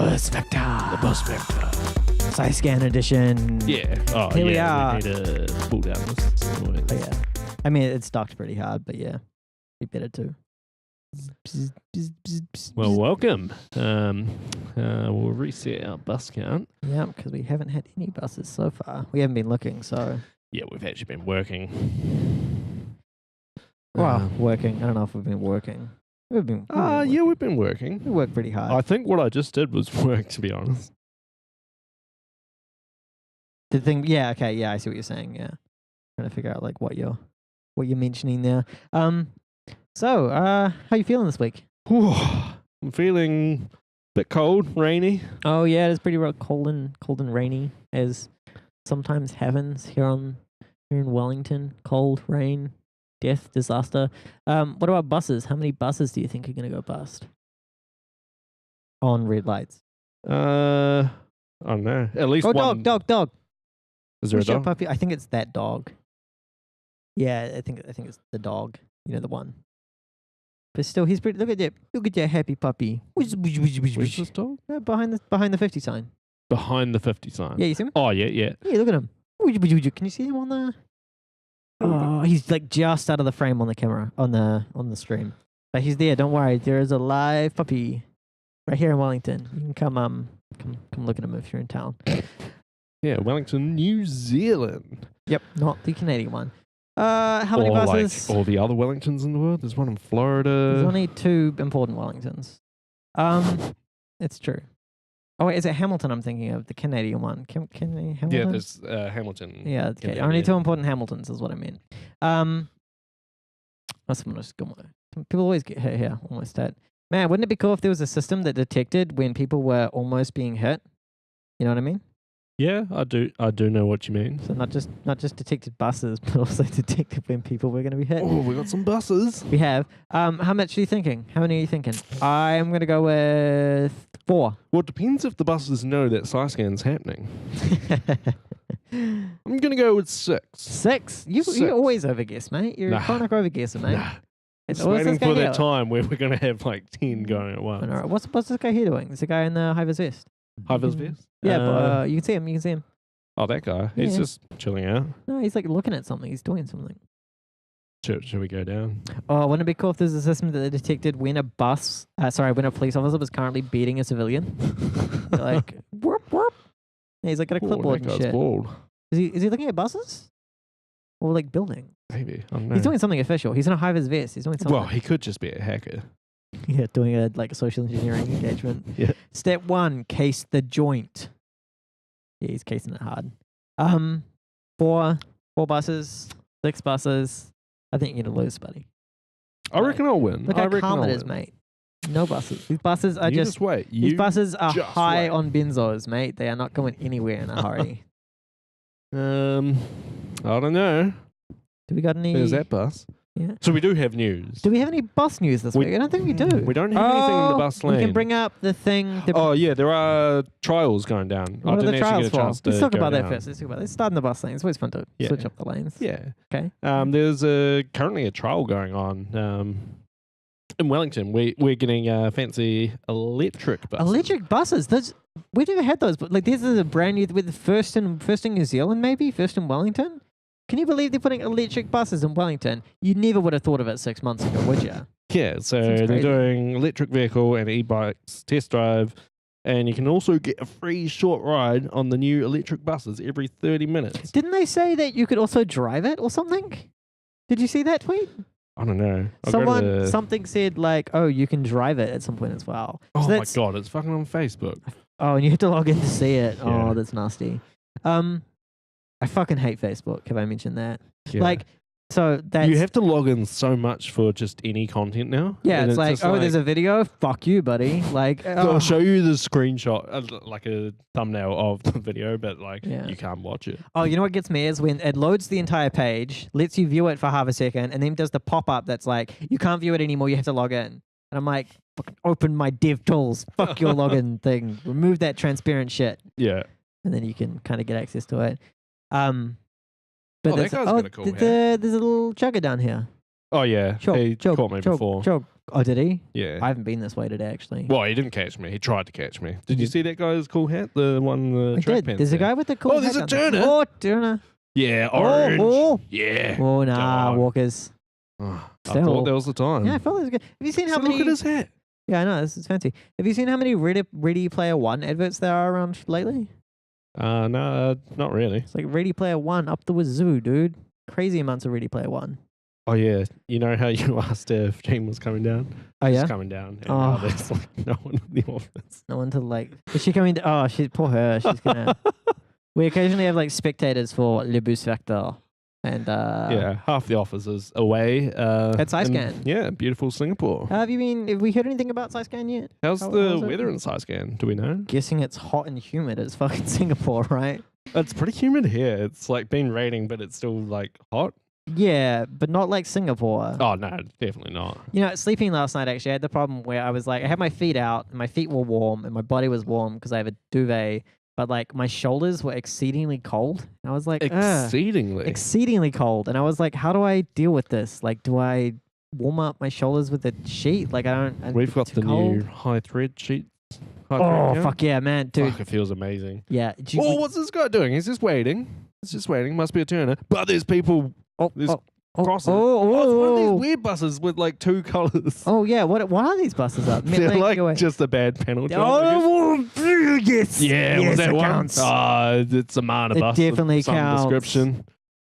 bus vector. The bus vector. Side scan edition. Yeah. Oh, Here we yeah. are. We need to pull down this noise. Oh, yeah. I mean, it's docked pretty hard, but yeah, be better too. Well, welcome. We'll reset our bus count. Yeah, because we haven't had any buses so far. We haven't been looking, so. Yeah, we've actually been working. Well, working. I don't know if we've been working. We've been working. We work pretty hard. I think what I just did was work, to be honest. The thing, yeah, okay, yeah, I see what you're saying. Yeah, trying to figure out like what you're mentioning there. So, how you feeling this week? I'm feeling a bit cold, rainy. Oh yeah, it's pretty cold and rainy, as sometimes happens here in Wellington. Cold, rain, death, disaster. What about buses? How many buses do you think are gonna go bust on red lights? I don't know. At least one. Dog. Is there a dog? Puppy? I think it's that dog. Yeah, I think it's the dog. You know, the one. But still, he's pretty. Look at that happy puppy. Where's this dog? Behind the 50 sign. Behind the 50 sign. Yeah, you see him? Oh yeah. Yeah, look at him. Can you see him on the? Oh, he's like just out of the frame on the camera on the stream. But he's there. Don't worry. There is a live puppy right here in Wellington. You can come look at him if you're in town. Yeah, Wellington, New Zealand. Yep, not the Canadian one. How many buses? Like all the other Wellingtons in the world. There's one in Florida. There's only 2 important Wellingtons. It's true. Oh wait, is it Hamilton? I'm thinking of the Canadian one. Hamilton? Yeah, there's Hamilton. Yeah, okay. Canadian. Only 2 important Hamiltons is what I meant. People always get hit here. Almost hit. Man, wouldn't it be cool if there was a system that detected when people were almost being hit? You know what I mean? Yeah, I do know what you mean. So not just detected buses, but also detected when people were going to be hit. Oh, we got some buses. We have. How much are you thinking? How many are you thinking? I'm going to go with 4. Well, it depends if the buses know that side scan's happening. I'm going to go with 6. 6? You always overguess, mate. You're a chronic overguesser, mate. Nah. It's waiting for that time where we're going to have like 10 going at once. Right. What's this guy here doing? It's a guy in the high-vis vest. High-vis vest? Yeah, but you can see him. Oh, that guy. He's just chilling out. No, he's like looking at something. He's doing something. Should we go down? Oh, wouldn't it be cool if there's a system that detected when a police officer was currently beating a civilian? Like, whoop, whoop. Yeah, he's like got a clipboard and shit. Bald. Is he looking at buses? Or like buildings? Maybe. I don't know. He's doing something official. He's in a high-vis vest. He's doing something. Well, he could just be a hacker. Yeah, doing a social engineering engagement. Yeah. Step 1, case the joint. Yeah, he's casing it hard. 4 buses, 6 buses. I think you're gonna lose, buddy. I reckon I'll win. Look how calm it is, mate. No buses. These buses are just wait. These buses are high on benzos, mate. They are not going anywhere in a hurry. I don't know. Do we got any? There's that bus. Yeah. So we do have news. Do we have any bus news this week? I don't think we do. We don't have anything in the bus lane. We can bring up the thing. Yeah, there are trials going down. What are the trials for? Let's talk about that first. Let's start in the bus lane. It's always fun to switch up the lanes. Yeah. Okay. There's currently a trial going on in Wellington. We're getting fancy electric buses. Electric buses. We've never had those, but like this is a brand new. With the first in New Zealand, maybe first in Wellington. Can you believe they're putting electric buses in Wellington? You never would have thought of it 6 months ago, would you? Yeah, so they're doing electric vehicle and e-bikes test drive, and you can also get a free short ride on the new electric buses every 30 minutes. Didn't they say that you could also drive it or something? Did you see that tweet? I don't know. Something said like, oh, you can drive it at some point as well. Oh my God, it's fucking on Facebook. Oh, and you have to log in to see it. Yeah. Oh, that's nasty. I fucking hate Facebook. Have I mentioned that? Yeah. Like, so that you have to log in so much for just any content now. Yeah, it's like, there's a video. Fuck you, buddy. Like, I'll show you the screenshot, like a thumbnail of the video, but like you can't watch it. Oh, you know what gets me is when it loads the entire page, lets you view it for half a second, and then does the pop up that's like, you can't view it anymore. You have to log in. And I'm like, fucking open my dev tools. Fuck your login thing. Remove that transparent shit. Yeah. And then you can kind of get access to it. But that guy's got a cool hat. There's a little chugger down here. Oh yeah, he caught me before. Chug. Oh, did he? Yeah. I haven't been this way today, actually. Well, he didn't catch me. He tried to catch me. Did you see that guy's cool hat? The one the I track did. pants There's a had? guy with the cool. Oh, there's hat a down there. Turner. Oh, Turner. Yeah, orange. Oh. Yeah. Oh, nah, God. Walkers. Oh, I Still. thought that was the time. Yeah, I felt it was good. Have you seen how So many? look at his hat. Yeah, I know this is fancy. Have you seen how many Ready Player One adverts there are around lately? No, not really. It's like Ready Player One up the wazoo, dude. Crazy amounts of Ready Player One. Oh yeah, you know how you asked if Jean was coming down? Oh yeah. She's coming down, and now Oh. there's like no one in the office. No one to like. Is she coming? Oh, she poor her. She's gonna. We occasionally have like spectators for Le Boost Factor, and Yeah, half the office is away. At CISCAN. Yeah, beautiful Singapore. Have we heard anything about CISCAN yet? How's how's the it? weather in CISCAN? Do we know? Guessing it's hot and humid as fucking Singapore, right? It's pretty humid here. It's like been raining, but it's still like hot. Yeah, but not like Singapore. Oh no, definitely not. You know, sleeping last night, actually, I had the problem where I was like, I had my feet out, and my feet were warm, and my body was warm because I have a duvet, but like my shoulders were exceedingly cold. And I was like, exceedingly cold. And I was like, how do I deal with this? Like, do I warm up my shoulders with a sheet? Like, We've got the new high thread sheets. Oh, fuck yeah, man. Dude. Fuck, it feels amazing. Yeah. Oh, what's this guy doing? He's just waiting. He's just waiting. Must be a Turner. But there's people. There's crosses. Oh, it's one of these weird buses with like two colours. Oh, yeah. What are these buses up? They're like just a bad panel job. Oh, yes. Yeah, yes, was that one? counts. It's a Mana It bus. definitely with some counts. description.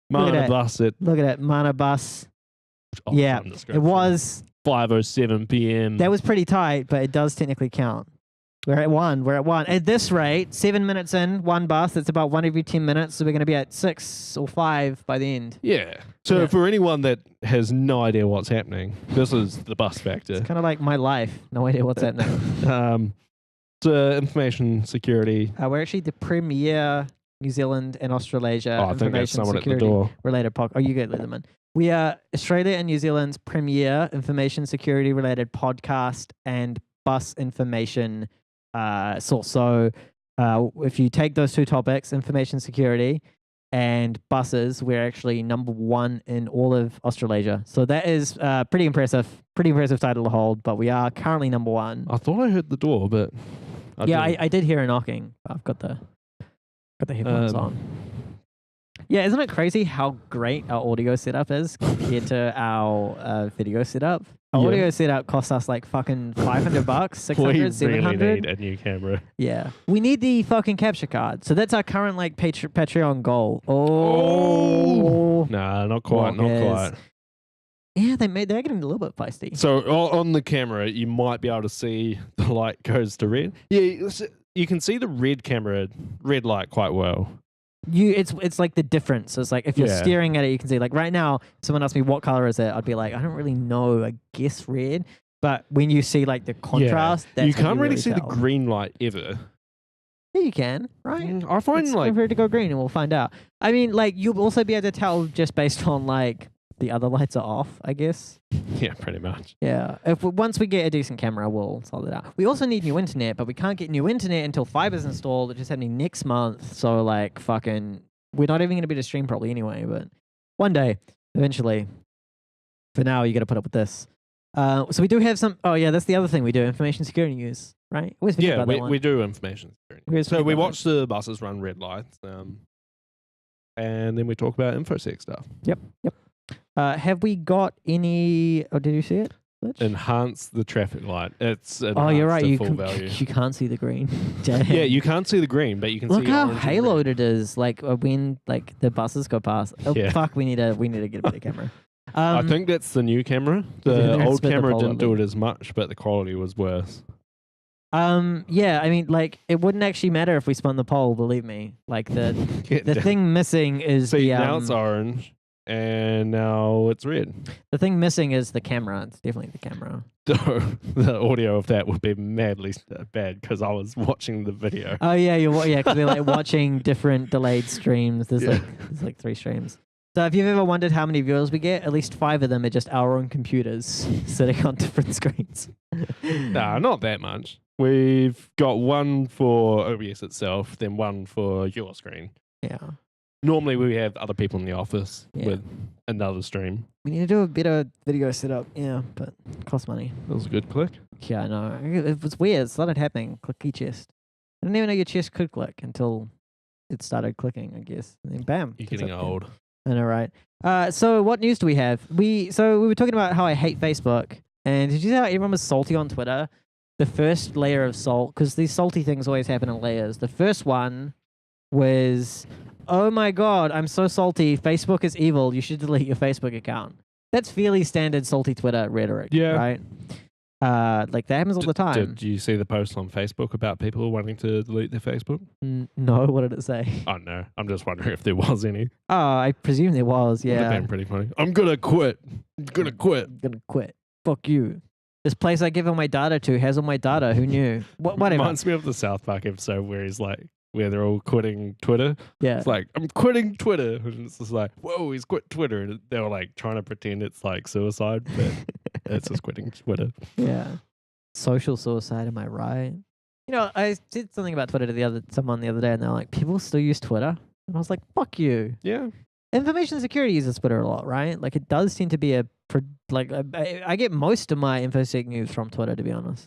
Look at Mana that. bus at Look at that. Mana bus. Yeah, some it description. was. 5:07 p.m. That was pretty tight, but it does technically count. We're at one. At this rate, 7 minutes in, one bus. That's about one every 10 minutes. So we're going to be at 6 or 5 by the end. Yeah. So Yeah. for anyone that has no idea what's happening, this is the bus factor. It's kind of like my life. No idea what's happening. So information security. We're actually the premier New Zealand and Australasia I think that's information someone at the security door. related podcast. Oh, you go, Leatherman. We are Australia and New Zealand's premier information security related podcast and bus information source. So if you take those two topics, information security and buses, we're actually number one in all of Australasia. So that is pretty impressive title to hold, but we are currently number one. I thought I heard the door, but I did hear a knocking. I've got the headphones on. Yeah, isn't it crazy how great our audio setup is compared to our video setup? Our audio setup costs us like fucking $500, $600, we $700. really need a new camera. Yeah. We need the fucking capture card. So that's our current like Patreon goal. Nah, not quite, not quite. Yeah, they're getting a little bit feisty. So on the camera, you might be able to see the light goes to red. Yeah, you can see the red light quite well. It's like the difference. It's like if you're staring at it, you can see. Like right now, if someone asked me what color is it, I'd be like, I don't really know. I guess red. But when you see like the contrast, that's you when can't really see tell. the green light ever. Yeah, you can, right? I find Let's like go for it to go green, and we'll find out. I mean, like you'll also be able to tell just based on like the other lights are off, I guess. Yeah, pretty much. Yeah. Once we get a decent camera, we'll sort it out. We also need new internet, but we can't get new internet until fiber's installed, which is happening next month. So like fucking, we're not even going to be able to stream properly anyway. But one day, eventually. For now, you got to put up with this. So we do have some. Oh yeah, that's the other thing we do: information security news, right? Yeah, we do information security. So we watch the buses run red lights, and then we talk about infosec stuff. Yep. Have we got any? Oh, did you see it? Enhance the traffic light. It's you're right. You can't see the green. Yeah, you can't see the green, but you can Look see. Look how haloed it is. Like when like the buses go past. Oh fuck! We need to get a better camera. I think that's the new camera. The old camera didn't do it it as much, but the quality was worse. Yeah, I mean, like, it wouldn't actually matter if we spun the pole, believe me. Like, the thing missing is now it's orange, and now it's red. The thing missing is the camera. It's definitely the camera. The audio of that would be madly bad because I was watching the video. Oh, yeah, because we're, like, watching different delayed streams. There's like 3 streams. So if you've ever wondered how many viewers we get, at least 5 of them are just our own computers sitting on different screens. Nah, not that much. We've got one for OBS itself, then one for your screen. Yeah. Normally we have other people in the office Yeah. with another stream. We need to do a better video setup. Yeah, but it costs money. That was a good click. Yeah, I know. It was weird. It started happening. Clicky chest. I didn't even know your chest could click until it started clicking, I guess. And then bam. You're it's getting up there. old. I know, right? So what news do we have? We were talking about how I hate Facebook. And did you see how everyone was salty on Twitter? The first layer of salt, because these salty things always happen in layers. The first one was, oh my God, I'm so salty. Facebook is evil. You should delete your Facebook account. That's fairly standard salty Twitter rhetoric, Yeah. right? Like that happens all the time. Did you see the post on Facebook about people wanting to delete their Facebook? No, what did it say? Oh, no. I'm just wondering if there was any. Oh, I presume there was, Would have yeah. been pretty funny. I'm going to quit. I'm going to quit. I'm gonna quit. Fuck you. This place I give all my data to has all my data. Who knew? Whatever. Reminds me of the South Park episode where he's like, where they're all quitting Twitter. Yeah. It's like, I'm quitting Twitter. And it's just like, whoa, he's quit Twitter. And they were like trying to pretend it's like suicide, but it's just quitting Twitter. Yeah. Social suicide, am I right? You know, I did something about Twitter to someone the other day, and they're like, people still use Twitter? And I was like, fuck you. Yeah. Information security uses Twitter a lot, right? Like, it does seem to be I get most of my infosec news from Twitter, to be honest.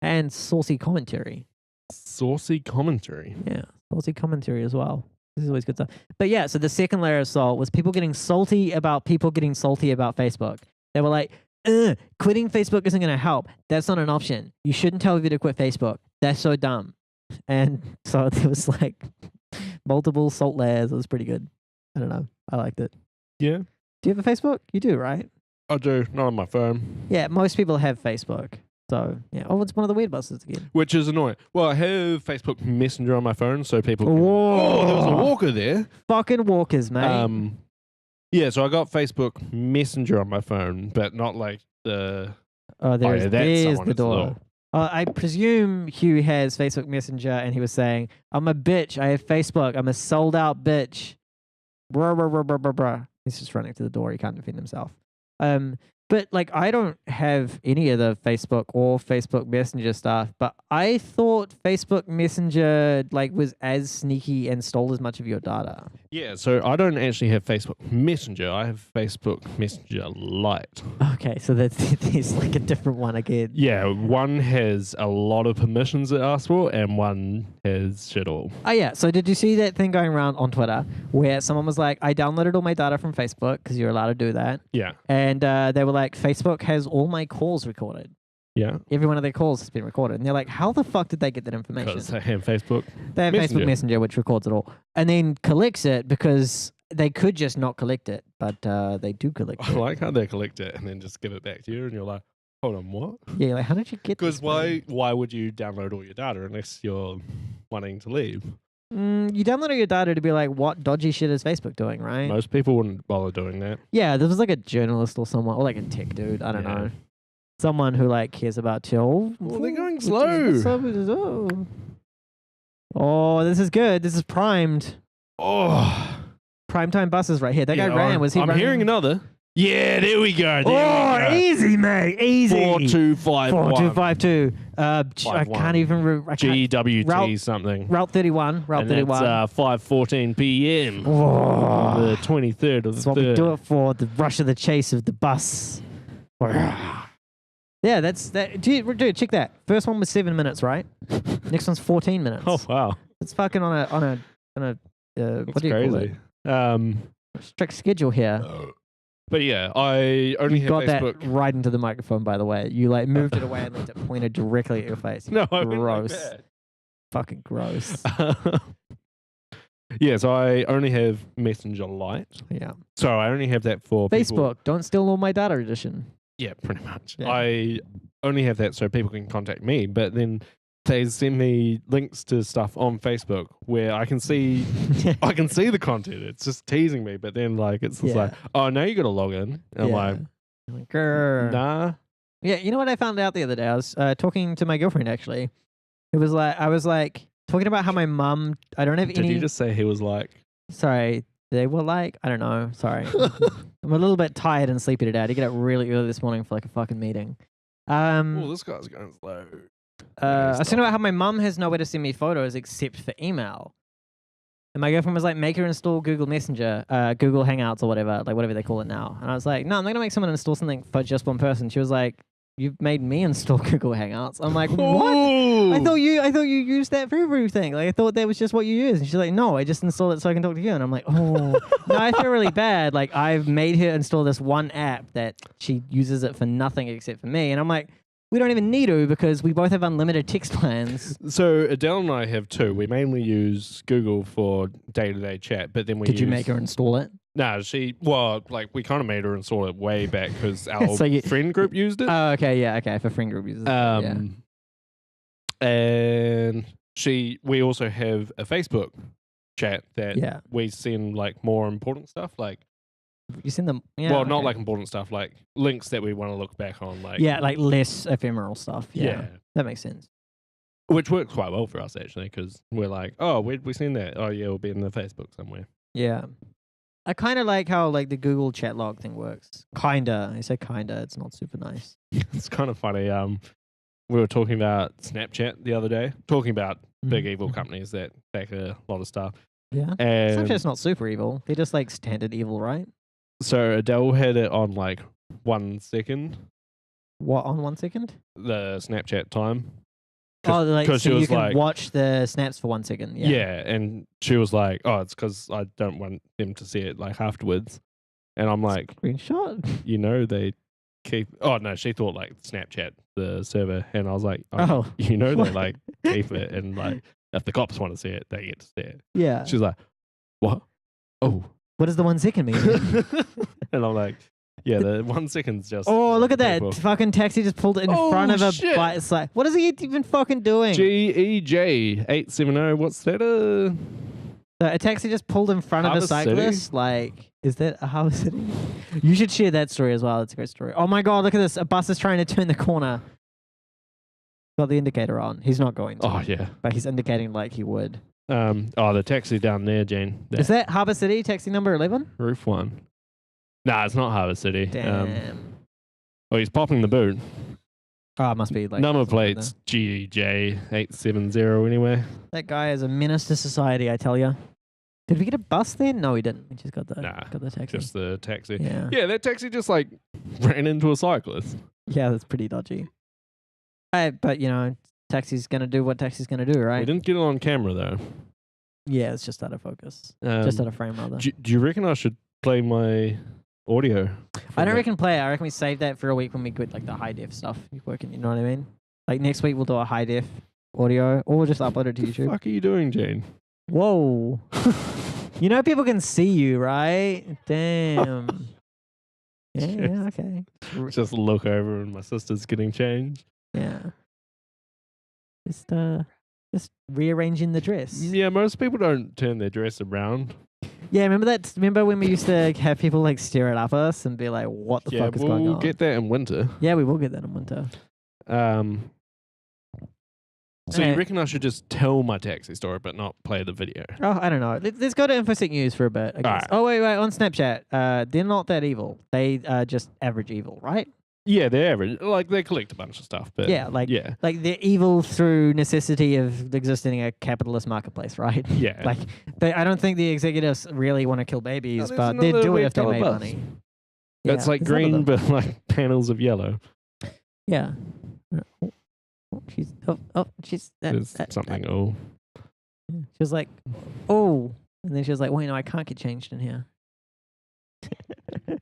And saucy commentary. Saucy commentary. Yeah, salty commentary as well. This is always good stuff. But yeah, so the second layer of salt was people getting salty about Facebook. They were like, quitting Facebook isn't going to help. That's not an option. You shouldn't tell people to quit Facebook. That's so dumb. And so there was like multiple salt layers. It was pretty good. I don't know. I liked it. Yeah. Do you have a Facebook? You do, right? I do. Not on my phone. Yeah, most people have Facebook. So, yeah. Oh, it's one of the weird buses again. Which is annoying. Well, I have Facebook Messenger on my phone, so people can... Whoa. Oh, there was a walker there. Fucking walkers, mate. Yeah, so I got Facebook Messenger on my phone, but not like the... Oh, there's that's someone the at the door. door. I presume Hugh has Facebook Messenger, and he was saying, I'm a bitch. I have Facebook. I'm a sold-out bitch. Bruh, bruh, bruh, bruh, bruh, bruh. He's just running to the door. He can't defend himself. But like, I don't have any of the Facebook or Facebook Messenger stuff, but I thought Facebook Messenger like was as sneaky and stole as much of your data. Yeah, so I don't actually have Facebook Messenger. I have Facebook Messenger Lite. Okay, so there's like a different one again. Yeah, one has a lot of permissions it asks for, and one has shit all. Oh yeah, so did you see that thing going around on Twitter where someone was like, I downloaded all my data from Facebook because you're allowed to do that. Yeah. And they were like, Facebook has all my calls recorded. Yeah. Every one of their calls has been recorded. And they're like, how the fuck did they get that information? Because they have Facebook. They have Messenger. Facebook Messenger, which records it all. And then collects it because they could just not collect it, but they do collect I it. like how they collect it and then just give it back to you, and you're like, hold on, what? Yeah, like, how did you get Because this? why would you download all your data unless you're wanting to leave? You download all your data to be like, what dodgy shit is Facebook doing, right? Most people wouldn't bother doing that. Yeah, there was like a journalist or someone, or like a tech dude, I don't Yeah. know. Someone who like cares about chill. Well, they're going slow. Oh, this is good. This is primed. Oh, Primetime buses right here. That guy ran. Was he I'm running? hearing another. Yeah, there we go. Oh, easy, mate. Easy. 4251. 4252. I can't even. GWT something. Route 31. Route And 31. that's 5:14 p.m. Oh. The 23rd of That's the what we 3rd. do it for. The rush of the chase of the bus. Yeah, that's that. Dude, check that. First one was 7 minutes, right? Next one's 14 minutes. Oh wow, It's fucking on a what that's do you crazy. call it? Strict schedule here. But yeah, I only You have got Facebook. that right into the microphone, by the way. You like moved it away and left it pointed directly at your face. No, I went like Gross. Fucking gross. that. Yeah, so I only have Messenger Lite. Yeah. So I only have that for Facebook, people. don't steal all my data edition. Yeah, pretty much. Yeah. I only have that so people can contact me, but then they send me links to stuff on Facebook where I can see the content. It's just teasing me, but then like it's just Yeah. like, oh, now you got to log in. And I'm like, grr. nah. Yeah, you know what I found out the other day? I was talking to my girlfriend actually. It was like I was like talking about how my mum. I don't have Did any. you just say he was like? Sorry, they were like I don't know. Sorry, I'm a little bit tired and sleepy today. I had to get up really early this morning for like a fucking meeting. Oh, this guy's going slow. I was talking about how my mum has nowhere to send me photos except for email. And my girlfriend was like, make her install Google Messenger, Google Hangouts or whatever, like whatever they call it now. And I was like, no, I'm not going to make someone install something for just one person. She was like, you've made me install Google Hangouts. I'm like, what? I thought you used that for everything. Like I thought that was just what you use. And she's like, no, I just installed it so I can talk to you. And I'm like, oh, no, I feel really bad. Like I've made her install this one app that she uses it for nothing except for me. And I'm like, we don't even need to because we both have unlimited text plans. So Adele and I have two. We mainly use Google for day-to-day chat, but then we Did you make her install it? No, we kind of made her install it way back because our So friend group used it. Oh, okay, yeah, okay, for friend group users. And we also have a Facebook chat that we send like more important stuff, like you send them. Yeah, well, not like important stuff, like links that we want to look back on, like like less ephemeral stuff. Yeah, that makes sense. Which works quite well for us actually, because we're like, oh, where'd we send that? Oh, yeah, it'll be in the Facebook somewhere. Yeah. I kind of like how like the Google chat log thing works. Kinda. I say kinda. It's not super nice. It's kind of funny. We were talking about Snapchat the other day, talking about big evil companies that back a lot of stuff. Yeah. And Snapchat's not super evil. They're just like standard evil, right? So Adele had it on like 1 second. What, on 1 second? The Snapchat time. Oh, like so you can like, watch the snaps for 1 second. Yeah. Yeah, and she was like, "Oh, it's because I don't want them to see it like afterwards." And I'm like, "Screenshot." You know they keep. Oh no, she thought like Snapchat the server, and I was like, "Oh, you know they like keep it, and like if the cops want to see it, they get to see it." Yeah. She's like, "What? Oh, what does the 1 second mean?" And I'm like, yeah, the 1 second's just. Oh, look at that! Fucking taxi just pulled in front of a bike. It's like, what is he even fucking doing? GEJ 870. What's that? So a taxi just pulled in front of a cyclist. City? Like, is that a Harbour City? You should share that story as well. It's a great story. Oh my god, look at this! A bus is trying to turn the corner. Got the indicator on. He's not going to. Oh yeah, but he's indicating like he would. The taxi down there, Jane. Is that Harbour City taxi number 11? Roof 1. Nah, it's not Harbour City. Damn. He's popping the boot. Oh, it must be like number plates GJ 870 anyway. That guy is a menace to society, I tell you. Did we get a bus then? No, we didn't. We just got the taxi. Just the taxi. Yeah, that taxi just like ran into a cyclist. Yeah, that's pretty dodgy. But you know, taxi's gonna do what taxi's gonna do, right? We didn't get it on camera though. Yeah, it's just out of focus. Just out of frame, rather. Do you reckon I should play my audio? I don't reckon play it. I reckon we save that for a week when we get like the high def stuff working. You know what I mean? Like next week we'll do a high def audio, or we'll just upload it to YouTube. What the fuck are you doing, Jane? Whoa! You know people can see you, right? Damn. Yeah. Okay. Just look over and my sister's getting changed. Yeah. Just rearranging the dress. Yeah, most people don't turn their dress around. Yeah, remember when we used to have people like stare at us and be like, what the fuck is going on? We'll get that in winter. Yeah, we will get that in winter. So you reckon I should just tell my taxi story but not play the video? Oh, I don't know. Let's go to infosec news for a bit, I guess. Right. Oh, wait. On Snapchat, they're not that evil. They are just average evil, right? Yeah, they're average. Like, they collect a bunch of stuff. But like they're evil through necessity of existing a capitalist marketplace, right? Yeah. Like, I don't think the executives really want to kill babies, but they'd do it if they made money. It's like green, but like panels of yellow. Yeah. She's There's something. She was like, oh, and then she was like, wait, no, I can't get changed in here.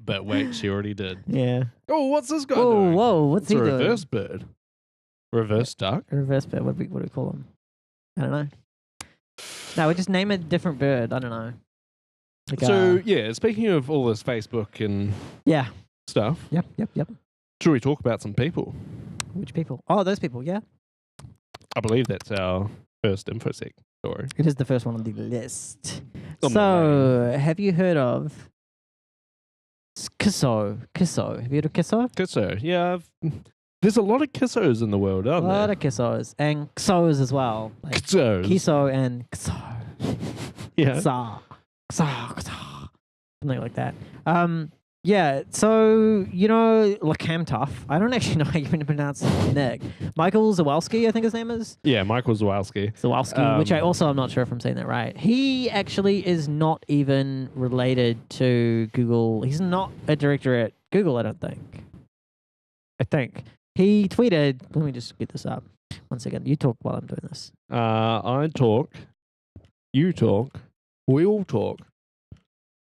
But wait, she already did. Yeah. Oh, what's this guy doing? Whoa, what's he doing? Reverse bird. Reverse duck? Reverse bird. What do we call him? I don't know. No, we just name a different bird. I don't know. Like, speaking of all this Facebook and stuff. Yep. Should we talk about some people? Which people? Oh, those people, yeah. I believe that's our first infosec story. It is the first one on the list. So, have you heard of CISO? Have you heard of CISO? CISO, yeah. There's a lot of CISOs in the world, aren't there? A lot of CISOs. And XOs as well. Like CISOs. CISO and XO. Yeah. XO. Something like that. Yeah, so, Lakamtoff. I don't actually know how you pronounce Nick. Michael Zawalski, I think his name is. Yeah, Michael Zawalski. Zawalski, which I'm not sure if I'm saying that right. He actually is not even related to Google. He's not a director at Google, I don't think. He tweeted, let me just get this up. 1 second. You talk while I'm doing this. I talk, you talk, we all talk.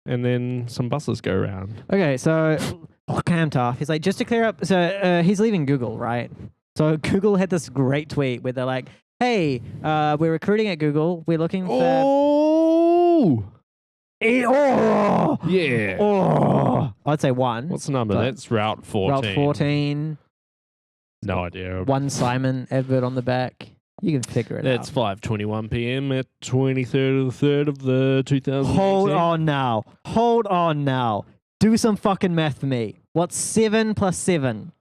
And then some buses go around. Okay, so Kamtoff, he's like, just to clear up, so he's leaving Google, right? So Google had this great tweet where they're like, hey, we're recruiting at Google. We're looking for... Oh! Yeah. Oh! I'd say 1. What's the number? That's Route 14. Route 14. No idea. 1 Simon advert on the back. You can figure it That's out. 5:21 p.m. at 23rd of the 3rd of the 2000. Hold on now. Do some fucking math for me. What's 7 plus 7?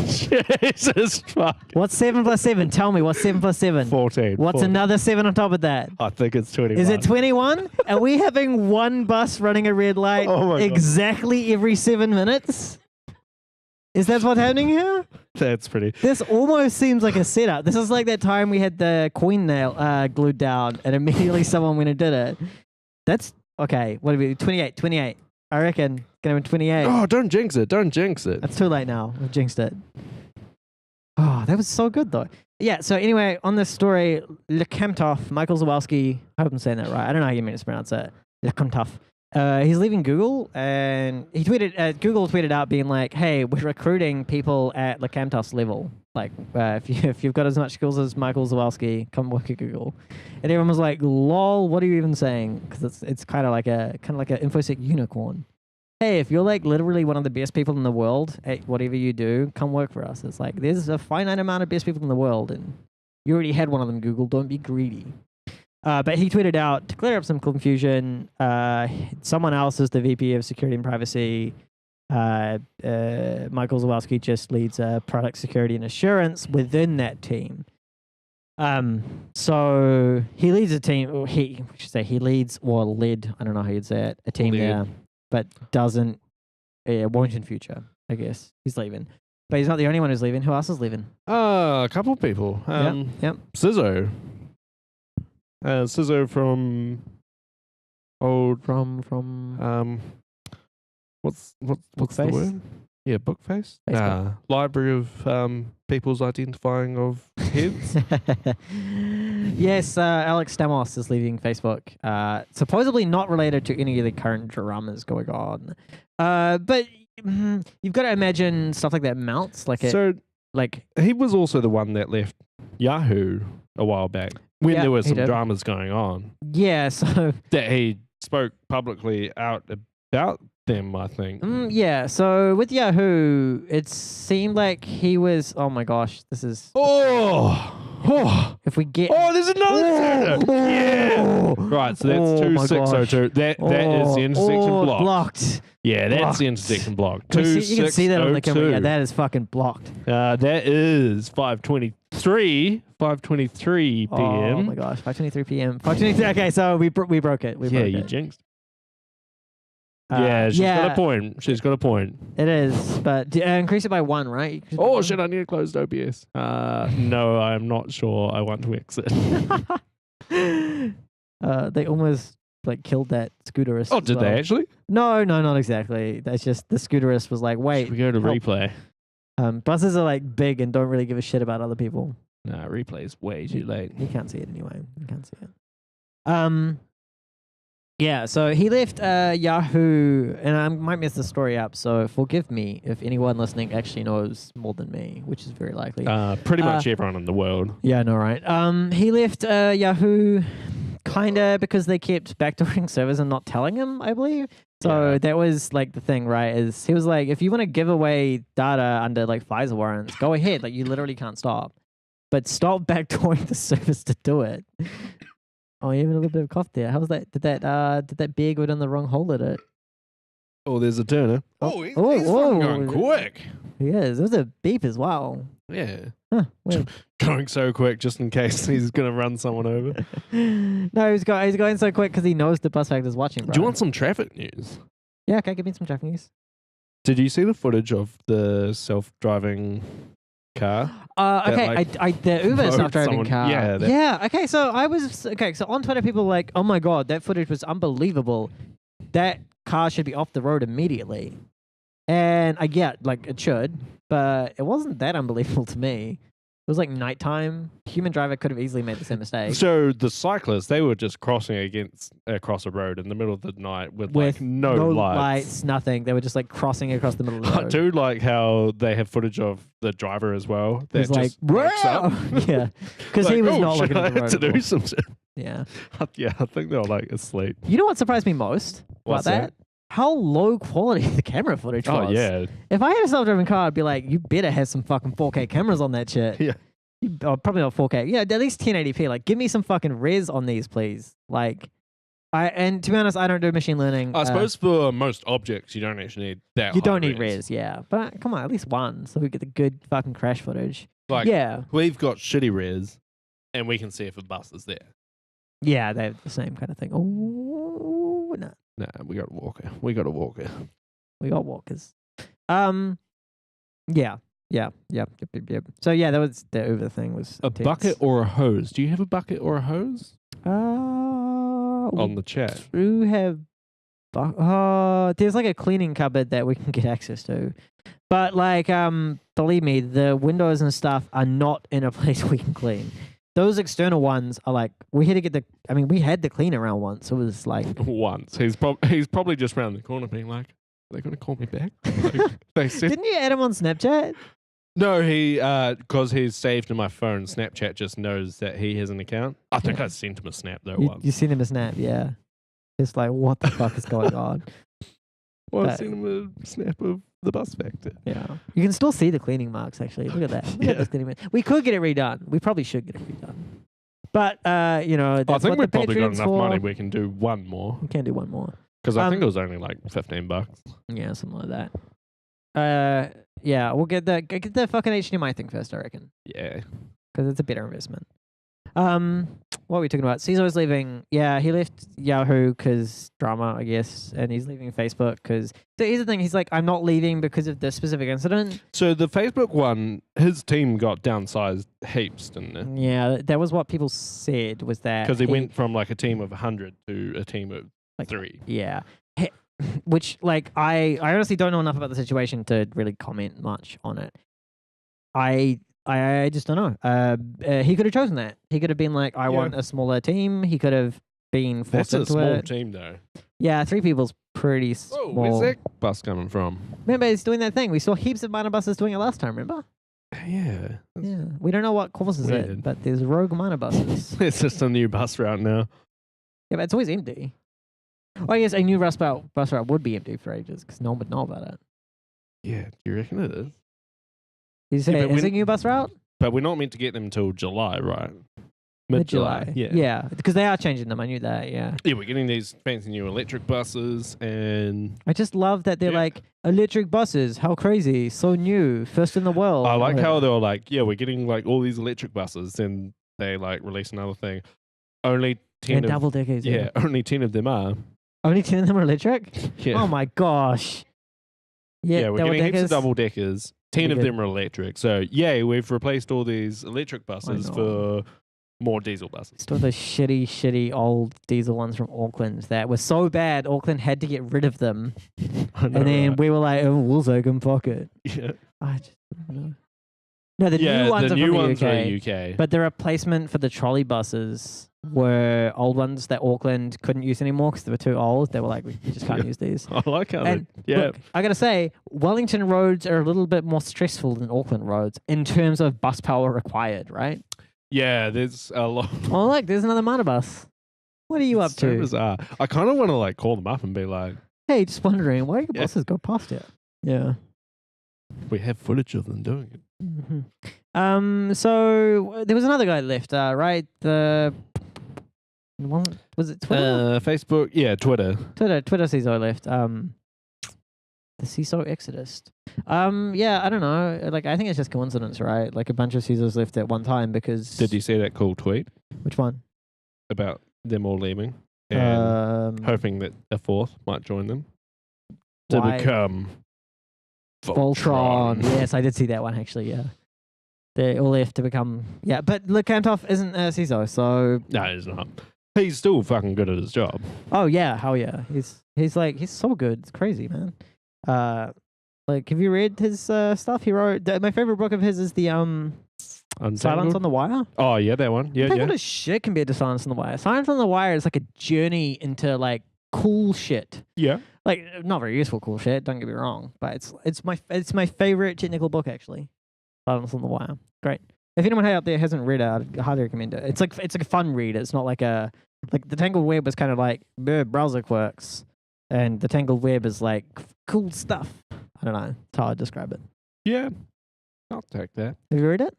Jesus fuck. What's 7 plus 7? Tell me, what's 7 plus 7? 14. What's 14. another 7 on top of that? I think it's 21. Is it 21? Are we having one bus running a red light exactly every 7 minutes? Is that what's happening here? That's pretty. This almost seems like a setup. This is like that time we had the coin nail glued down and immediately someone went and did it. That's, okay, what are we, 28. I reckon, gonna be 28. Oh, don't jinx it. That's too late now. We've jinxed it. Oh, that was so good though. Yeah, so anyway, on this story, Lakamtoff, Michael Zawalski, I hope I'm saying that right. I don't know how you mean to pronounce it. Lakamtoff. He's leaving Google, and he tweeted. Google tweeted out being like, "Hey, we're recruiting people at Lakamtoff's level. Like, if you've got as much skills as Michael Zawalski, come work at Google." And everyone was like, "Lol, what are you even saying?" Because it's kind of like a infosec unicorn. Hey, if you're like literally one of the best people in the world at whatever you do, come work for us. It's like there's a finite amount of best people in the world, and you already had one of them. Google, don't be greedy. But he tweeted out, to clear up some confusion, someone else is the VP of Security and Privacy. Michael Zawalski just leads product security and assurance within that team. So he leads a team, or he leads or led, I don't know how you'd say it, a team there, but won't in future, I guess. He's leaving. But he's not the only one who's leaving. Who else is leaving? A couple of people. Yep. CISO. CISO from old what's the word? Yeah, Bookface. Library of people's identifying of heads. Yes, Alex Stamos is leaving Facebook. Supposedly not related to any of the current dramas going on. But you've got to imagine stuff like that mounts he was also the one that left Yahoo a while back. When there were some dramas going on. Yeah, so... that he spoke publicly out about them, I think. Yeah, so with Yahoo, it seemed like he was... Oh my gosh, this is... If we get... Oh, there's another Yeah! Right, so that's 2602. That is the intersection blocked. Yeah, that's the intersection blocked. You can see that on the camera. Yeah, that is fucking blocked. That is 5:23 p.m. Oh my gosh, 5:23 p.m. 5:23. Okay, so we broke it. You jinxed. She's got a point. She's got a point. It is, but increase it by 1, right? Oh shit! I need to close OBS. No, I'm not sure. I want to exit. They almost killed that scooterist. Oh, did they actually? No, not exactly. That's just the scooterist was like, wait. Should we go to replay? Buses are big and don't really give a shit about other people. Nah, replay's way too late. You can't see it anyway. You can't see it. Yeah, so he left Yahoo, and I might mess the story up, so forgive me if anyone listening actually knows more than me, which is very likely. Pretty much everyone in the world. Yeah, I know, right? He left Yahoo kind of because they kept backdooring servers and not telling him, I believe. So that was the thing, right? Is he was like, if you want to give away data under FISA warrants, go ahead. You literally can't stop. But stop backdooring the service to do it. Oh, you have a little bit of cough there. How was that? Did that beer go down the wrong hole at it? Oh, there's a turner. He's going quick. He is. There was a beep as well. Yeah. Huh, going so quick just in case he's going to run someone over. No, he's going so quick because he knows the bus factor's watching, bro. Do you want some traffic news? Yeah, okay, give me some Japanese. Did you see the footage of the self-driving car? Okay, the Uber mowed self-driving someone- car. yeah, that- Yeah, okay, so so on Twitter people were like, oh my god, that footage was unbelievable. That car should be off the road immediately. And I get, like, it should, but it wasn't that unbelievable to me. It was like nighttime. Human driver could have easily made the same mistake. So the cyclists, they were just crossing across a road in the middle of the night with like no lights, nothing. They were just like crossing across the middle of the road. I do like how they have footage of the driver as well. That He's like, just wakes up. yeah, because he was not looking at the I road. had to do some shit. Yeah. Yeah, I think they were like asleep. You know what surprised me most What's about that? How low quality the camera footage was. Oh yeah. If I had a self-driving car, I'd be like, you better have some fucking 4K cameras on that shit. Yeah. Probably not 4K. Yeah, at least 1080p. Like, give me some fucking res on these, please. Like, and to be honest, I don't do machine learning. I suppose for most objects, you don't actually need that. You high don't need res, yeah. But come on, at least one, so we get the good fucking crash footage. Like, yeah, we've got shitty res, and we can see if a bus is there. yeah, they have the same kind of thing. Oh no, Nah, we got a walker. We got a walker. we got walkers. Yeah. Yep. So yeah, that was the Uber thing. Was A intense. bucket or a hose? Do you have a bucket or a hose On the chat? do have. There's like a cleaning cupboard that we can get access to, but like, believe me, the windows and stuff are not in a place we can clean. Those external ones are like we had to get the. I mean, we had the clean around once. It was like Once he's probably just round the corner being like, "Are they going to call me back?" Like, they said. Didn't you add him on Snapchat? No, he because he's saved in my phone. Snapchat just knows that he has an account. I think I sent him a snap though once. You sent him a snap, yeah. It's like, what the fuck is going on? Well, I but- sent him a snap of the bus factor. Yeah, you can still see the cleaning marks. Actually, look at that. Look at this cleaning mark. We could get it redone. We probably should get it redone. But you know, that's I think what we've the probably got Patreon's enough for. money. We can do one more We can do one more. because I think it was only like $15. Yeah, something like that. Yeah, we'll get the fucking HDMI thing first, I reckon, Yeah. because it's a better investment. What are we talking about? CISO's leaving. Yeah, he left Yahoo because drama, I guess, and he's leaving Facebook because. So here's the thing: he's like, I'm not leaving because of the specific incident. So the Facebook one, his team got downsized heaps, didn't it? Yeah, that was what people said. Was that Because he went from like a team of 100 to a team of Like, 3. Yeah. Which, like, I honestly don't know enough about the situation to really comment much on it. I just don't know. He could have chosen that. He could have been like, I want a smaller team. He could have been forced That's a into small it. team though. Yeah, 3 people's pretty Whoa, small. where's that bus coming from? Remember, he's doing that thing. We saw heaps of minor buses doing it last time, remember? Yeah. Yeah. We don't know what causes it, weird. but there's rogue minor buses. It's just a new bus route now. Yeah, but it's always empty. Well, I guess a new bus route would be empty for ages because no one would know about it. Yeah, do you reckon it is? You say, but is it a new bus route? But we're not meant to get them until July, right? Mid-July. Yeah. Yeah, because they are changing them. I knew that, yeah. Yeah, we're getting these fancy new electric buses and I just love that they're like, electric buses, how crazy, so new, first in the world. I like how they were like, yeah, we're getting like all these electric buses and they like release another thing. Only 10 and of double deckers. yeah, only 10 of them are. Only 10 of them are electric? Yeah. Oh my gosh. Yeah, we're double getting heaps of deckers. double deckers. 10 Pretty of good. them are electric. So, yay, we've replaced all these electric buses know. for more diesel buses. Still the shitty old diesel ones from Auckland that were so bad, Auckland had to get rid of them. I know, And then right? we were like, oh, we'll take them, fuck it. Yeah, I just don't know. No, the yeah, new ones the are new from ones the are UK. UK. But the replacement for the trolley buses were old ones that Auckland couldn't use anymore because they were too old. They were like, we just can't Yeah. use these. I like how And they, yeah. look, I gotta say, Wellington roads are a little bit more stressful than Auckland roads in terms of bus power required, right? Yeah, there's a lot. Oh, look, there's another minor bus. What are you up It's so to? bizarre. I kind of want to like call them up and be like, Hey, just wondering, why your Yeah. buses go past it? Yeah. we have footage of them doing it. So there was another guy left, right? The one was it Twitter? Facebook, yeah, Twitter. Twitter CISO left. The CISO exodus. Yeah, I don't know. Like, I think it's just coincidence, right? Like a bunch of CISOs left at one time because. Did you see that cool tweet Which one? about them all leaving and hoping that a fourth might join them? to Why- become Voltron. Yes, I did see that one actually. Yeah, they all have to become. Yeah, but look, Kantoff isn't a CISO, so No, he's not. He's still fucking good at his job. oh yeah, hell yeah, he's so good. It's crazy, man. Like, have you read his stuff? He wrote. My favorite book of his is the Silence Untangled? on the Wire. Oh yeah, that one. Yeah, Untangled yeah. is shit compared to Silence on the Wire. Silence on the Wire is like a journey into like cool shit. Yeah. Like not very useful cool shit. Don't get me wrong, but it's my favorite technical book actually. Silence on the Wire. Great. If anyone out there hasn't read it, I'd highly recommend it. It's like a fun read. It's not like the Tangled Web is kind of like browser quirks, and the Tangled Web is like cool stuff. I don't know. That's how I describe it. Yeah. I'll take that. Have you read it?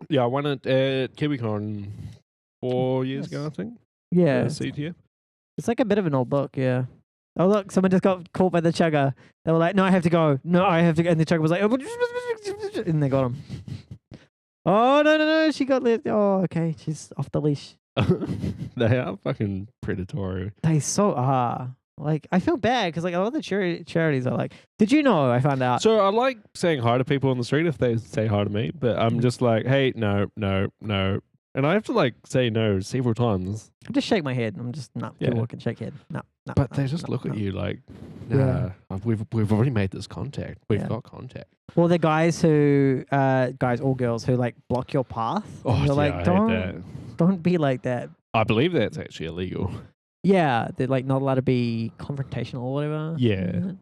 Yeah, I won it at KiwiCon 4 years ago, I think. Yeah. CTF. It's like a bit of an old book, yeah. Oh, look, someone just got caught by the chugger. They were like, no, I have to go. No, I have to go. And the chugger was like, oh, and they got him. Oh, no. She got let. Oh, okay. She's off the leash. They are fucking predatory. They so are. Like, I feel bad because like a lot of the charities are like, did you know? I found out. So I like saying hi to people on the street if they say hi to me, but I'm just like, hey, no. And I have to like say no several times. I just shake my head. I'm just not Yeah. walking, shake head. No. But they just look at you like, nah, we've already made this contact. We've got contact. Well, the guys who, guys or girls who like block your path. Oh, you're yeah, like, I hate don't, that. don't be like that. I believe that's actually illegal. Yeah, they're like not allowed to be confrontational or whatever. Yeah.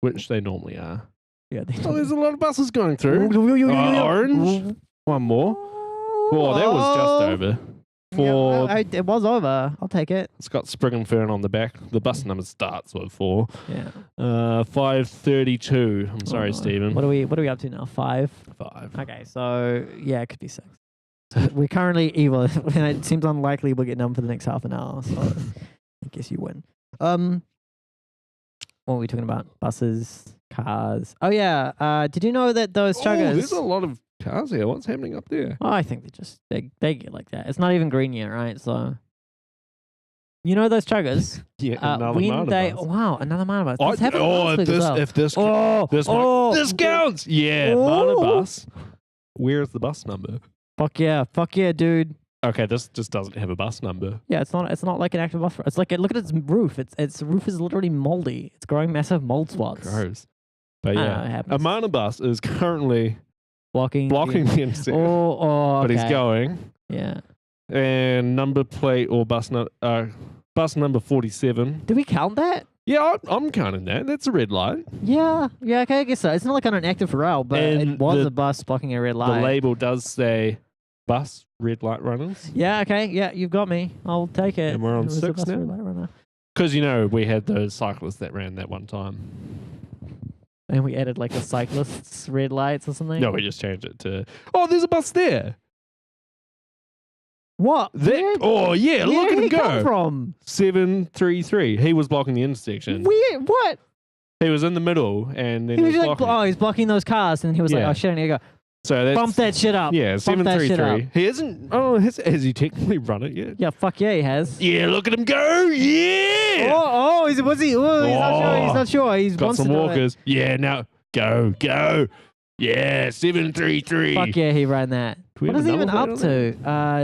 Which they normally are. Yeah. They Oh, there's a lot of buses going through. Orange. One more. Oh, that was just over. It was over. I'll take it. It's got Spring and Fern on the back. The bus number starts with 4. Yeah. 532. I'm sorry, Oh, Stephen. What are we up to now? 5. 5. Okay, so yeah, it could be 6. We're currently evil, and it seems unlikely we'll get done for the next half an hour. So I guess you win. What were we talking about? Buses, cars. Oh yeah. Did you know that those chuggers? Oh, there's a lot of cars here. What's happening up there? Oh, I think they get like that. It's not even green yet, right? So you know those chuggers. Yeah, another when they bus. wow, another mana bus. This happened last week as well. If this this counts. Yeah, mana bus. Where's the bus number? Fuck yeah, dude. Okay, this just doesn't have a bus number. Yeah, it's not like an active bus. It's like look at its roof. Its roof is literally moldy. It's growing massive mold spots. Gross. But I know, it yeah, happens. a mana bus is currently Blocking the intersection. Oh, But he's okay. going. Yeah. And number plate or bus number 47. Did we count that? Yeah, I'm counting that. That's a red light. Yeah. Yeah. Okay, I guess so. It's not like on an active rail, but And it was the- a bus blocking a red light. The label does say bus red light runners. Yeah. Okay. Yeah, you've got me. I'll take it. And we're on It was a 6 bus now? red light runner. Because, we had those cyclists that ran that one time. And we added like the cyclists' red lights or something. No, we just changed it to, oh, there's a bus there. What? Oh, yeah, look at Where him did he come go. from? 733. He was blocking the intersection. Where? What? He was in the middle and then He was like, blocking. oh, he's blocking those cars, and he was like, Yeah. oh shit, I need to go. So that's, Bump that shit up. yeah, Bump that shit 733. up. He isn't, oh, has he technically run it yet? Yeah, fuck yeah, he has. Yeah, look at him go. Yeah. Oh, he's not sure. He's not sure. He's Got wants some to do it. walkers. Yeah, now go. Yeah, 733. Fuck yeah, he ran that. we What have is he a even number up for to?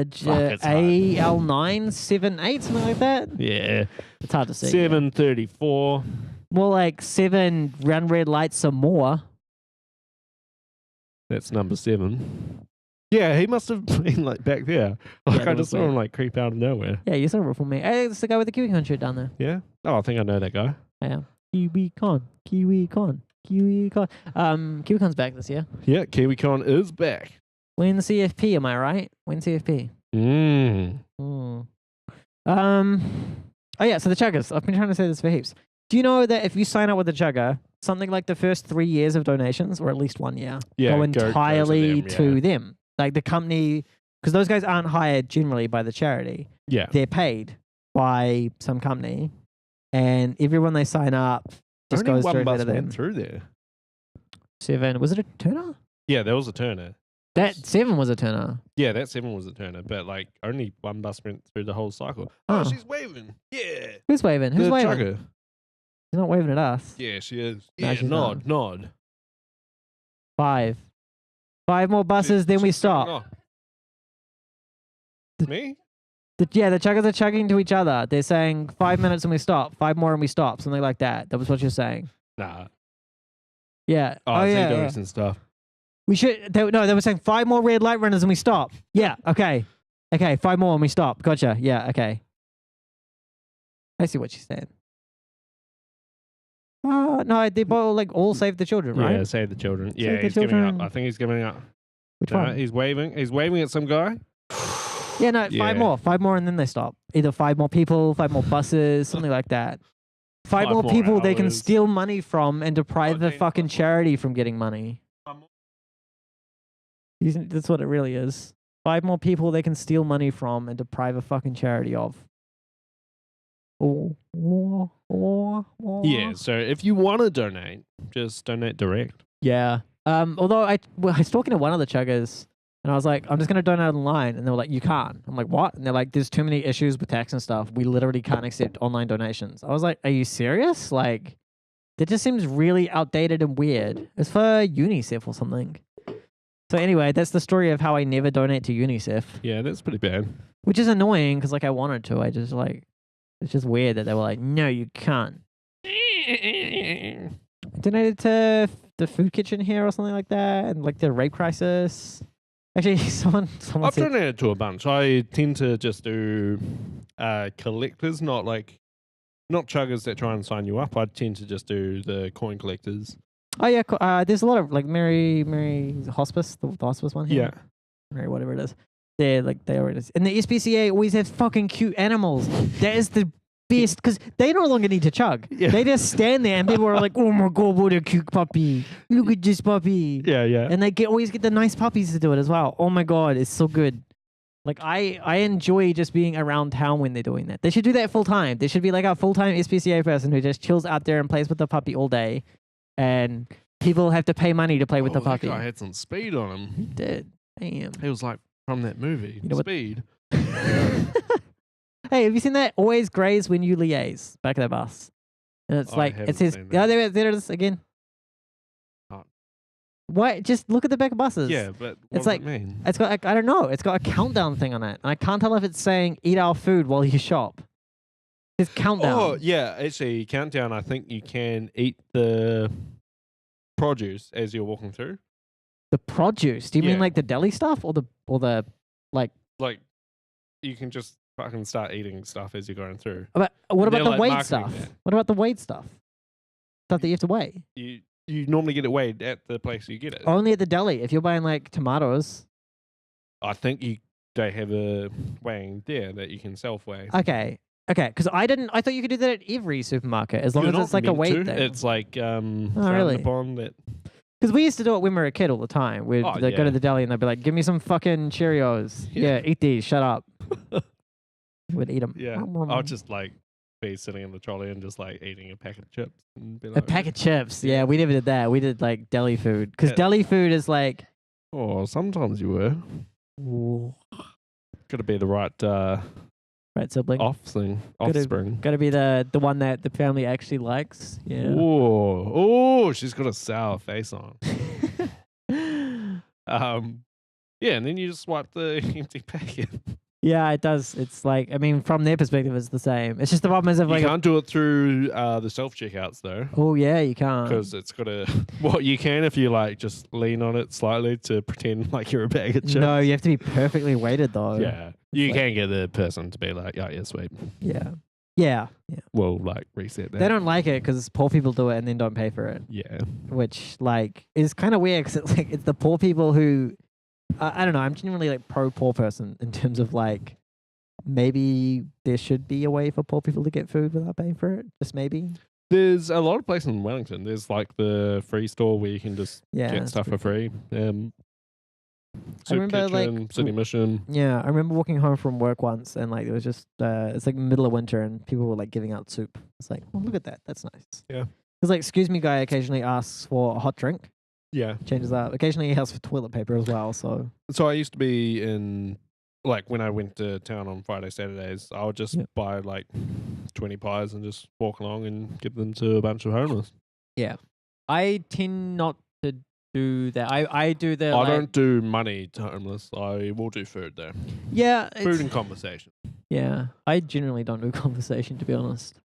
it's hard. AL978, something like that? Yeah, It's hard to see. 734. More like 7 run red lights some more. That's number 7. Yeah, he must have been like back there. Like that I was just saw weird. him like creep out of nowhere. Yeah, you saw it for me. Hey, it's the guy with the KiwiCon shirt down there. Yeah. Oh, I think I know that guy. Yeah. KiwiCon. KiwiCon's back this year. Yeah, KiwiCon is back. When CFP, am I right? When CFP? Mm. Oh yeah, so the chuggers. I've been trying to say this for heaps. Do you know that if you sign up with the chugger, something like the first 3 years of donations, or at least 1 year, Yeah, go go entirely to them? Like the company, because those guys aren't hired generally by the charity. Yeah. They're paid by some company, and everyone they sign up just Only goes one directly bus to them. went through there. 7, was it a Turner? Yeah, there was a Turner. That 7 was a Turner. Yeah, that 7 was a Turner, but like only one bus went through the whole cycle. Oh. Oh, she's waving. Yeah. Who's waving? Who's the waving? chugger. She's not waving at us. Yeah, she is. No, Yeah, she's nod, not. nod. 5. 5 more buses, then we She's going stop. off. Me? The chuggers are chugging to each other. They're saying 5 minutes and we stop. 5 more and we stop. Something like that. That was what you're saying. Nah. Yeah. Oh, yeah. Z-Dogs and stuff. We should. They were saying 5 more red light runners and we stop. Yeah. Okay. Okay. 5 more and we stop. Gotcha. Yeah. Okay. I see what she's saying. No, they both like all save the children, right? Yeah, save the children. Yeah, the he's giving up. children. I think he's giving up. Which No, one? he's waving. He's waving at some guy. Yeah, no, Yeah. 5 more. 5 more and then they stop. Either 5 more people, 5 more buses, something like that. 5 more more people they can hours. steal money from and deprive the 14 fucking plus. charity from getting money. That's what it really is. 5 more people they can steal money from and deprive a fucking charity of. Yeah, so if you want to donate, just donate direct. Yeah. Although I was talking to one of the chuggers and I was like, I'm just going to donate online. And they were like, you can't. I'm like, what? And they're like, there's too many issues with tax and stuff. We literally can't accept online donations. I was like, are you serious? Like, that just seems really outdated and weird. It's for UNICEF or something. So anyway, that's the story of how I never donate to UNICEF, Yeah, that's pretty bad. which is annoying because like I wanted to. I just like, it's just weird that they were like, no, you can't. I donated to the food kitchen here or something like that, and like the rape crisis. Actually, someone I've said, donated to a bunch. I tend to just do collectors, not chuggers that try and sign you up. I tend to just do the coin collectors. oh yeah, there's a lot of like Mary Hospice, the hospice one here. Yeah. Mary, whatever it is. They're like, they always, and the SPCA always have fucking cute animals. That is the best because they no longer need to chug. Yeah. They just stand there and people are like, oh my god, what a cute puppy! Look at this puppy. Yeah, yeah. And they always get the nice puppies to do it as well. Oh my god, it's so good. Like I enjoy just being around town when they're doing that. They should do that full time. There should be like a full time SPCA person who just chills out there and plays with the puppy all day, and people have to pay money to play with the puppy. That guy had some speed on He him. did. Damn. He was like from that movie, You know what- Speed. Hey, have you seen that? Always graze when you liaise. Back of the bus. And it's I like, haven't it says, seen oh, that. there it is again. Oh. Why? Just look at the back of buses. Yeah, but what It's does like- it mean? It's got, I don't know. It's got a countdown thing on it. And I can't tell if it's saying eat our food while you shop. It's countdown. Oh, yeah. Actually, countdown, I think you can eat the produce as you're walking through. The produce. Do you mean Yeah. like the deli stuff or the like? Like, you can just fucking start eating stuff as you're going through. What about They're, the like, weighed marketing stuff? that. What about the weighed stuff? Stuff that you have to weigh. You normally get it weighed at the place you get it. Only at the deli. If you're buying like tomatoes. I think they have a weighing there that you can self-weigh. Okay. Okay. Because I thought you could do that at every supermarket as long You're as it's not like a meant weight to. thing. It's like really? upon that. Because we used to do it when we were a kid all the time. We'd Oh, go yeah. to the deli and they'd be like, give me some fucking Cheerios. Yeah. Yeah, eat these. Shut up. We'd eat them. Yeah. I'll just like be sitting in the trolley and just like eating a packet of chips. And be A like, pack of chips. Yeah, Yeah. we never did that. We did like deli food. Because Yeah. deli food is like... Oh, sometimes you were. Ooh, Got to be the right right sibling. offspring. Got to be the one that the family actually likes. Yeah. Oh, she's got a sour face on. Yeah, and then you just swipe the empty packet. Yeah, it does. It's like, I mean, from their perspective, it's the same. It's just the problem is if You like... can't do it through the self checkouts though, Oh, yeah, you can't. because it's got a. What you can if you like just lean on it slightly to pretend like you're a bag of chips. No, you have to be perfectly weighted though. Yeah, you like- can get the person to be like, "Oh, yeah, sweet." Yeah. Yeah. Yeah. We'll like reset that. They don't like it because poor people do it and then don't pay for it, Yeah. which like is kind of weird because it's like it's the poor people who I don't know. I'm genuinely like pro poor person in terms of like maybe there should be a way for poor people to get food without paying for it. Just maybe. There's a lot of places in Wellington. There's like the free store where you can just Yeah. get that's stuff for pretty- free. I remember, like, Kitchen, City Mission. Yeah, I remember walking home from work once and like it was just it's like middle of winter and people were like giving out soup. It's like, oh look at that, that's nice. Yeah. Because like, excuse me, guy occasionally asks for a hot drink. Yeah. Changes up. Occasionally he asks for toilet paper as well. So So I used to be in, like, when I went to town on Friday, Saturdays, I would just Yeah. buy like 20 pies and just walk along and give them to a bunch of homeless. Yeah. I tend not to do that. I do the. I don't do money to homeless. I will do food though. Yeah. Food and conversation. Yeah. I generally don't do conversation, to be honest.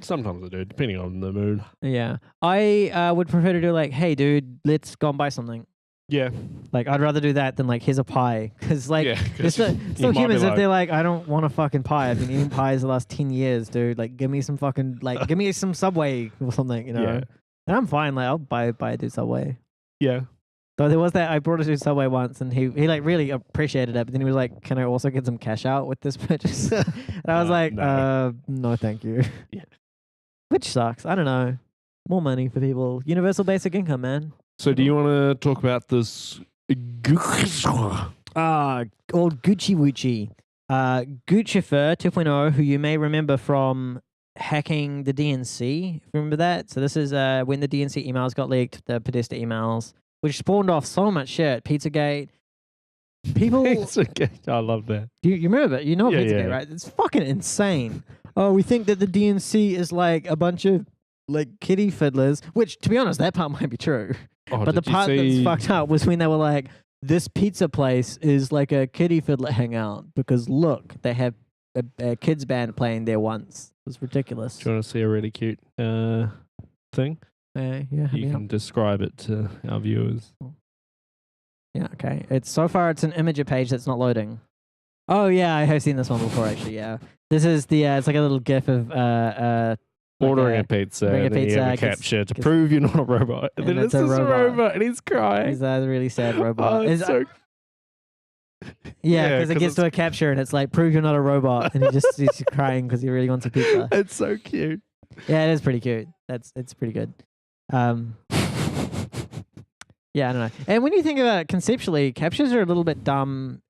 Sometimes I do, depending on the mood. Yeah. I would prefer to do like, hey, dude, let's go and buy something. Yeah. Like, I'd rather do that than like, here's a pie. Because like, it's still humans if they're like, I don't want a fucking pie. I've been eating pies the last 10 years, dude. Like, give me some fucking, like, give me some Subway or something, you know? Yeah. And I'm fine. Like, I'll buy a dude Subway. Yeah. Though there was that, I brought it to Subway once and he like really appreciated it. But then he was like, can I also get some cash out with this purchase? And I was like, no. No, thank you. Yeah. Which sucks. I don't know. More money for people. Universal basic income, man. So do you want to talk about this? Old Gucci Wucci. Guccifer 2.0, who you may remember from hacking the DNC. Remember that? So this is when the DNC emails got leaked, the Podesta emails, which spawned off so much shit. Pizzagate. People. Pizzagate. I love that. You remember that? You know Pizzagate, yeah. right? It's fucking insane. Oh, we think that the DNC is like a bunch of like kiddie fiddlers, which to be honest, that part might be true. Oh, but the part that's fucked up was when they were like, this pizza place is like a kiddie fiddler hangout because look, they have a kids band playing there once. It was ridiculous. Do you want to see a really cute thing? Yeah, You can describe it to our viewers. Yeah, okay. It's an imager page that's not loading. Oh yeah, I have seen this one before actually. Yeah, this is the it's like a little GIF of ordering a pizza, and then you have a capture to prove you're not a robot. And then it's just a robot, and he's crying. He's a really sad robot. Oh, it's so... Yeah, because it gets to a capture, and it's like, prove you're not a robot. And he's crying because he really wants a pizza. It's so cute. Yeah, it is pretty cute. It's pretty good. Yeah, I don't know. And when you think about it conceptually, captures are a little bit dumb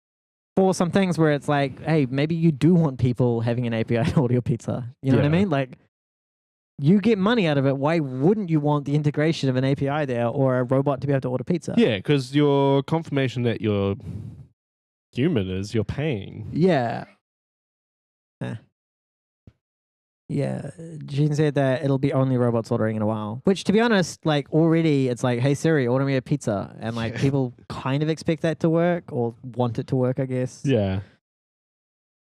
for some things where it's like, hey, maybe you do want people having an API to order your pizza. You know what I mean? Like, you get money out of it. Why wouldn't you want the integration of an API there or a robot to be able to order pizza? Yeah, because your confirmation that you're human is you're paying. Yeah. Yeah, Gene said that it'll be only robots ordering in a while. Which, to be honest, like already it's like, hey Siri, order me a pizza. And like people kind of expect that to work or want it to work, I guess. Yeah.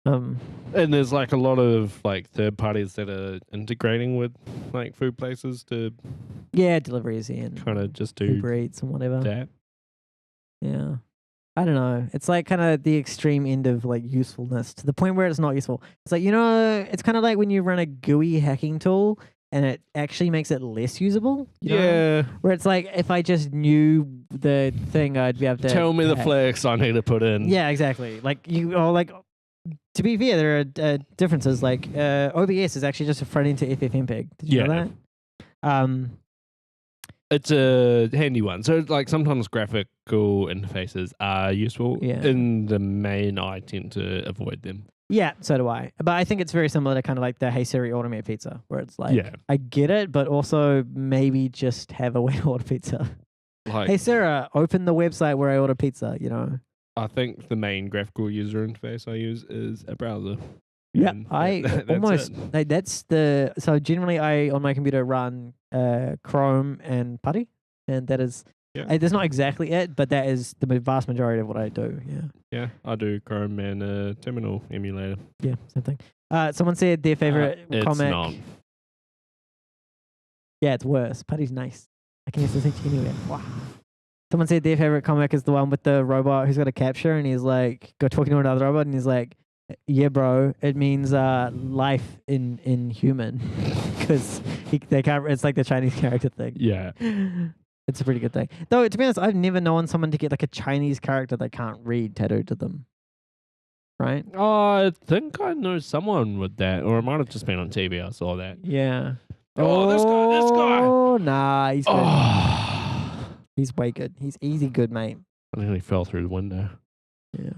And there's like a lot of like third parties that are integrating with like food places to deliveries and kind of just do Uber Eats and whatever. That. Yeah. I don't know. It's like kind of the extreme end of like usefulness to the point where it's not useful. It's like, it's kind of like when you run a GUI hacking tool and it actually makes it less usable. You know? Where it's like, if I just knew the thing, I'd be able to tell me the flex I need to put in. Yeah, exactly. Like to be fair, there are differences. Like OBS is actually just a front end to FFmpeg. Did you know that? It's a handy one. So like sometimes graphical interfaces are useful. Yeah. In the main, I tend to avoid them. Yeah, so do I. But I think it's very similar to kind of like the Hey Siri, order me a pizza, where it's like, I get it, but also maybe just have a way to order pizza. Like, hey Sarah, open the website where I order pizza, you know? I think the main graphical user interface I use is a browser. Yeah, so generally I, on my computer, run Chrome and PuTTY, and that is, that's not exactly it, but that is the vast majority of what I do, Yeah, I do Chrome and a terminal emulator. Yeah, same thing. Someone said their favorite comic. It's not. Yeah, it's worse. PuTTY's nice. I can use this anywhere. Wow. Someone said their favorite comic is the one with the robot who's got a capture, and he's like, go talking to another robot, and he's like, yeah, bro, it means life in human, because they can't. It's like the Chinese character thing. Yeah, it's a pretty good thing. Though to be honest, I've never known someone to get like a Chinese character they can't read tattooed to them. Right? Oh, I think I know someone with that, or it might have just been on TV. I saw that. Yeah. Oh, this guy. Oh, nah, he's good. He's way good. He's easy good, mate. I nearly fell through the window. Yeah.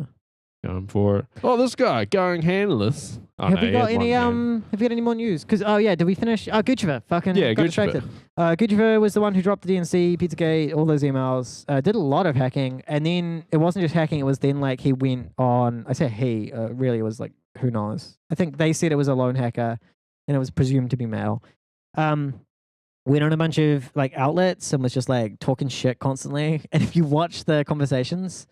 Going for it. Oh, this guy going handless. Oh, have we got any? Have you got any more news? Because did we finish? Guccifer, fucking got distracted. Guccifer was the one who dropped the DNC, Pizzagate, all those emails. Did a lot of hacking, and then it wasn't just hacking. It was then like he went on. I say he. Really, it was like who knows. I think they said it was a lone hacker. and it was presumed to be male. Went on a bunch of like outlets and was just like talking shit constantly. And if you watch the conversations,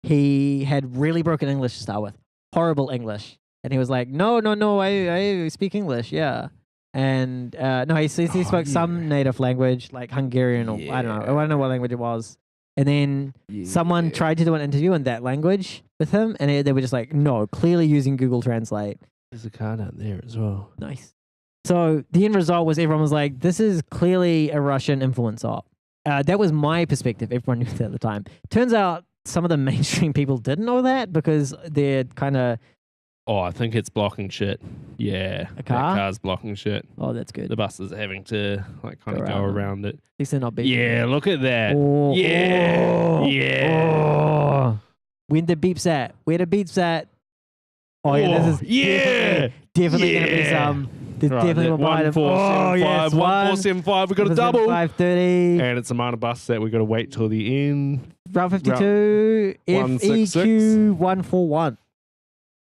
he had really broken English to start with, horrible English, and he was like, "No, I speak English, yeah." And no, he spoke some native language like Hungarian or I don't know what language it was. And then someone tried to do an interview in that language with him, and they were just like, "No, clearly using Google Translate." There's a card out there as well. Nice. So the end result was everyone was like, this is clearly a Russian influence op. That was my perspective. Everyone knew that at the time. Turns out some of the mainstream people didn't know that because they're kind of... Oh, I think it's blocking shit. Yeah. A car? That car's blocking shit. Oh, that's good. The bus is having to like kind of go around it. At least they're not beeping. Yeah, look at that. Oh, Yeah. Oh. When the beeps at? Where the beeps at? Oh, yeah, this is definitely going to be some... There's definitely one behind him. 1475. We got a double. 530. And it's a minor bus that we got to wait till the end. Route 52. FEQ 141.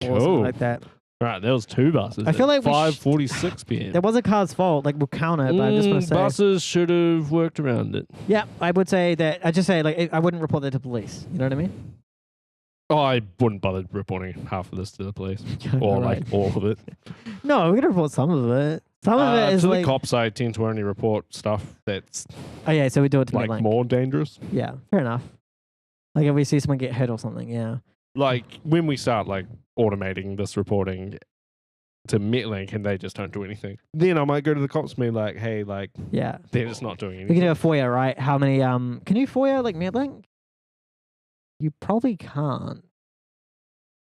Cool. Or something like that. Right, there was 2 buses. I feel like 5:46 p.m. That was a car's fault. Like, we'll counter it, but I'm just going to say. Buses should have worked around it. Yeah, I would say that. I just say, like, I wouldn't report that to police. You know what I mean? Oh, I wouldn't bother reporting half of this to the police. Or like all of it. No, we're going to report some of it. Some of it is to like... the cops, I tend to only report stuff that's... Oh, yeah, so we do it to like more dangerous. Yeah, fair enough. Like if we see someone get hit or something, yeah. Like when we start like automating this reporting to Metlink and they just don't do anything, then I might go to the cops and be like, hey, like, yeah, they're just not doing anything. We can do a FOIA, right? How many, can you FOIA like Metlink? You probably can't.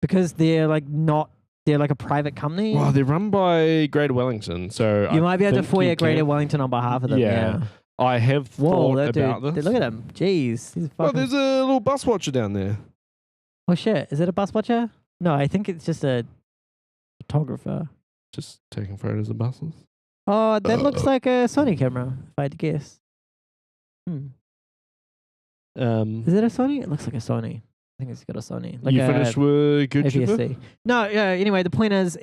Because they're like not, they're like a private company. Well, they're run by Greater Wellington, so you might be able to FOIA Greater Wellington on behalf of them. Yeah. I have thought about this. Look at him. Jeez. He's Oh, there's a little bus watcher down there. Oh shit. Is it a bus watcher? No, I think it's just a photographer. Just taking photos of buses. Oh, that looks like a Sony camera, if I had to guess. Is it a Sony? It looks like a Sony. I think it's got a Sony. Like you finished with good APS-C. No, anyway, the point is,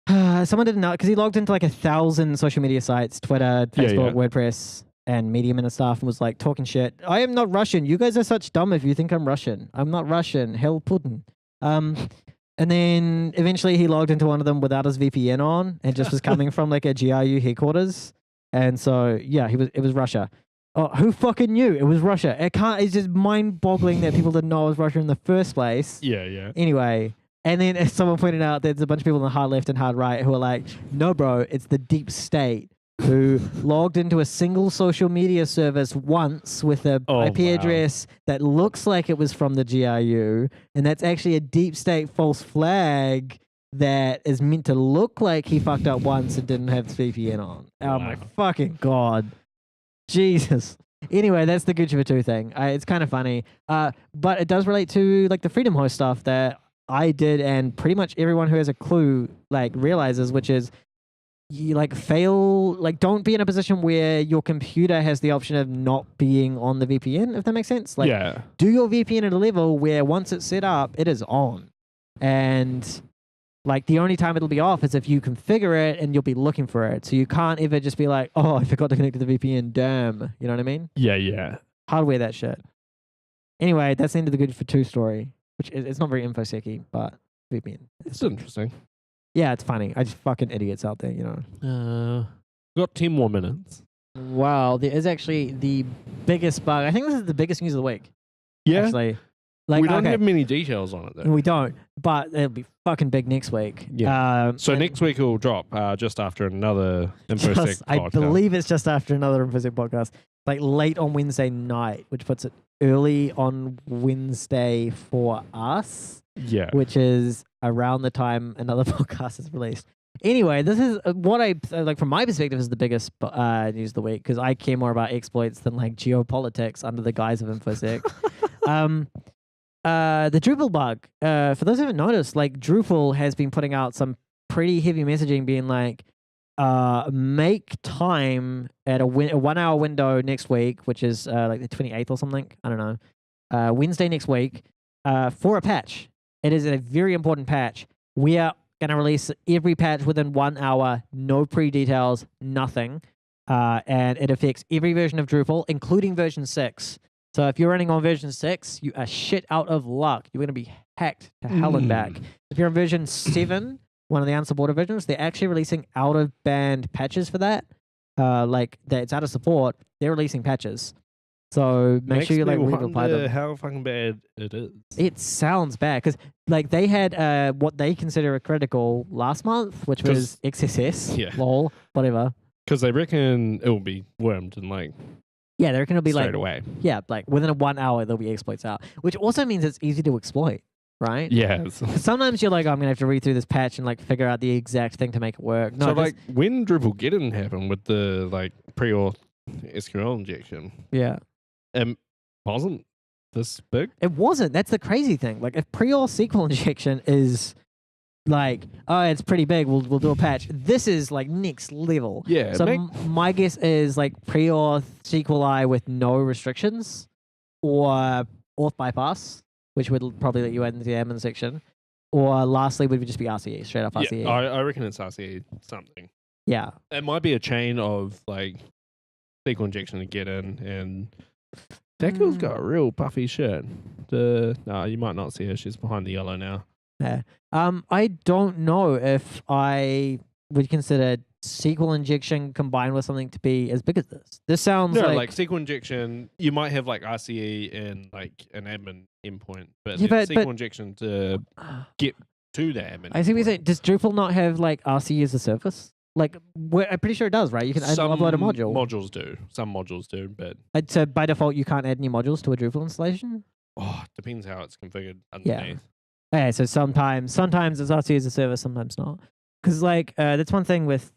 someone didn't know, because he logged into like 1,000 social media sites, Twitter, Facebook, WordPress, and Medium and stuff, and was like talking shit. I am not Russian. You guys are such dumb if you think I'm Russian. I'm not Russian. Hell Putin. And then eventually he logged into one of them without his VPN on and just was coming from like a GRU headquarters. And so, yeah, it was Russia. Oh, who fucking knew it was Russia? It's just mind-boggling that people didn't know it was Russia in the first place. Yeah. Anyway, and then as someone pointed out, there's a bunch of people on the hard left and hard right who are like, no, bro, it's the deep state who logged into a single social media service once with a IP address that looks like it was from the GRU, and that's actually a deep state false flag that is meant to look like he fucked up once and didn't have the VPN on. Oh my fucking God. Jesus. Anyway, that's the Gucci for 2 thing. It's kind of funny. But it does relate to like the Freedom Host stuff that I did, and pretty much everyone who has a clue like realizes, which is you like don't be in a position where your computer has the option of not being on the VPN, if that makes sense. Like do your VPN at a level where once it's set up, it is on. And like the only time it'll be off is if you configure it and you'll be looking for it. So you can't ever just be like, oh, I forgot to connect to the VPN. Damn. You know what I mean? Yeah. Hardware that shit. Anyway, that's the end of the Good for 2 story, which it's not very infosec-y, but VPN. It's interesting. Yeah, it's funny. I just fucking idiots out there, you know. Got 10 more minutes. Wow, there is actually the biggest bug. I think this is the biggest news of the week. Yeah. Actually. Like, we don't have many details on it, though. We don't, but it'll be fucking big next week. Yeah. So next week it will drop just after another InfoSec podcast. I believe it's just after another InfoSec podcast. Like late on Wednesday night, which puts it early on Wednesday for us. Yeah. Which is around the time another podcast is released. Anyway, this is what I like from my perspective is the biggest news of the week, because I care more about exploits than like geopolitics under the guise of InfoSec. The Drupal bug. For those who haven't noticed, like Drupal has been putting out some pretty heavy messaging being like, make time at a 1 hour window next week, which is like the 28th or something. I don't know. Wednesday next week for a patch. It is a very important patch. We are going to release every patch within 1 hour, no pre-details, nothing. And it affects every version of Drupal, including version 6. So if you're running on version 6, you are shit out of luck. You're going to be hacked to hell and back. If you're on version 7, one of the unsupported versions, they're actually releasing out-of-band patches for that. It's out of support. They're releasing patches. So make sure you reply them. How fucking bad it is. It sounds bad because they had what they consider a critical last month, which was XSS, lol, whatever. Because they reckon it will be wormed and they reckon it'll be straight away. Yeah, within 1 hour there'll be exploits out, which also means it's easy to exploit, right? Yeah. Sometimes you're like, I'm gonna have to read through this patch and figure out the exact thing to make it work. No, so when Drupalgeddon happened with the pre-auth SQL injection, wasn't this big? It wasn't. That's the crazy thing. If pre-auth SQL injection is it's pretty big, we'll do a patch. This is next level. Yeah. So my guess is pre-auth SQLi with no restrictions, or auth bypass, which would probably let you add into the admin section, or lastly would just be RCE, straight up RCE. Yeah, I reckon it's RCE something. Yeah. It might be a chain of SQL injection to get in, and that girl's got a real puffy shirt. You might not see her. She's behind the yellow now. Yeah. I don't know if I would consider SQL injection combined with something to be as big as this. This sounds like SQL injection. You might have RCE and an admin endpoint, but SQL injection to get to the admin. I think we say, does Drupal not have RCE as a service? I'm pretty sure it does, right? You can upload a module. Modules do. Some modules do, but so by default, you can't add any modules to a Drupal installation. Depends how it's configured underneath. Yeah, so sometimes it's RCE as a service, sometimes not. Because that's one thing with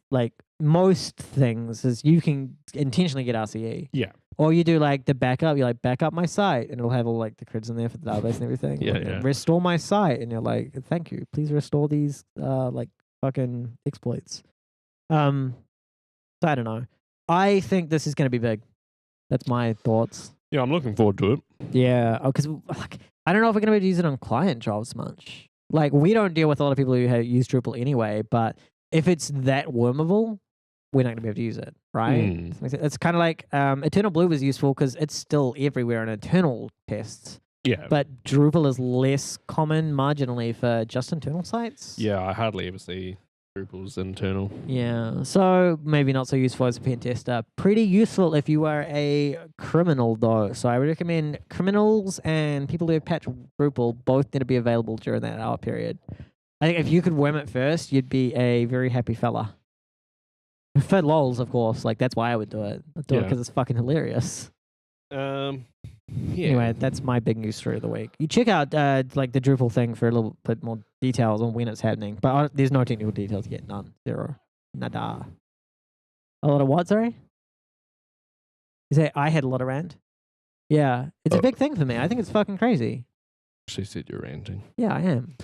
most things is you can intentionally get RCE. Yeah. Or you do the backup. You back up my site, and it'll have all the creds in there for the database and everything. Yeah. Restore my site, and you're thank you. Please restore these fucking exploits. So I don't know. I think this is going to be big. That's my thoughts. Yeah, I'm looking forward to it. Yeah, because I don't know if we're going to be able to use it on client jobs much. We don't deal with a lot of people who use Drupal anyway, but if it's that wormable, we're not going to be able to use it, right? It's kind of Eternal Blue was useful because it's still everywhere in internal tests. Yeah. But Drupal is less common marginally for just internal sites. Yeah, I hardly ever see Drupal's internal. Yeah, so maybe not so useful as a pen tester. Pretty useful if you are a criminal, though. So I would recommend criminals and people who have patched Drupal both need to be available during that hour period. I think if you could worm it first, you'd be a very happy fella. For lols, of course. That's why I would do it. I'd do it because it's fucking hilarious. Anyway, that's my big news story of the week. You check out the Drupal thing for a little bit more details on when it's happening, but there's no technical details yet. None. Zero. Nada. A lot of what, sorry? You say I had a lot of rant? Yeah, it's a big thing for me. I think it's fucking crazy. She said you're ranting. Yeah, I am.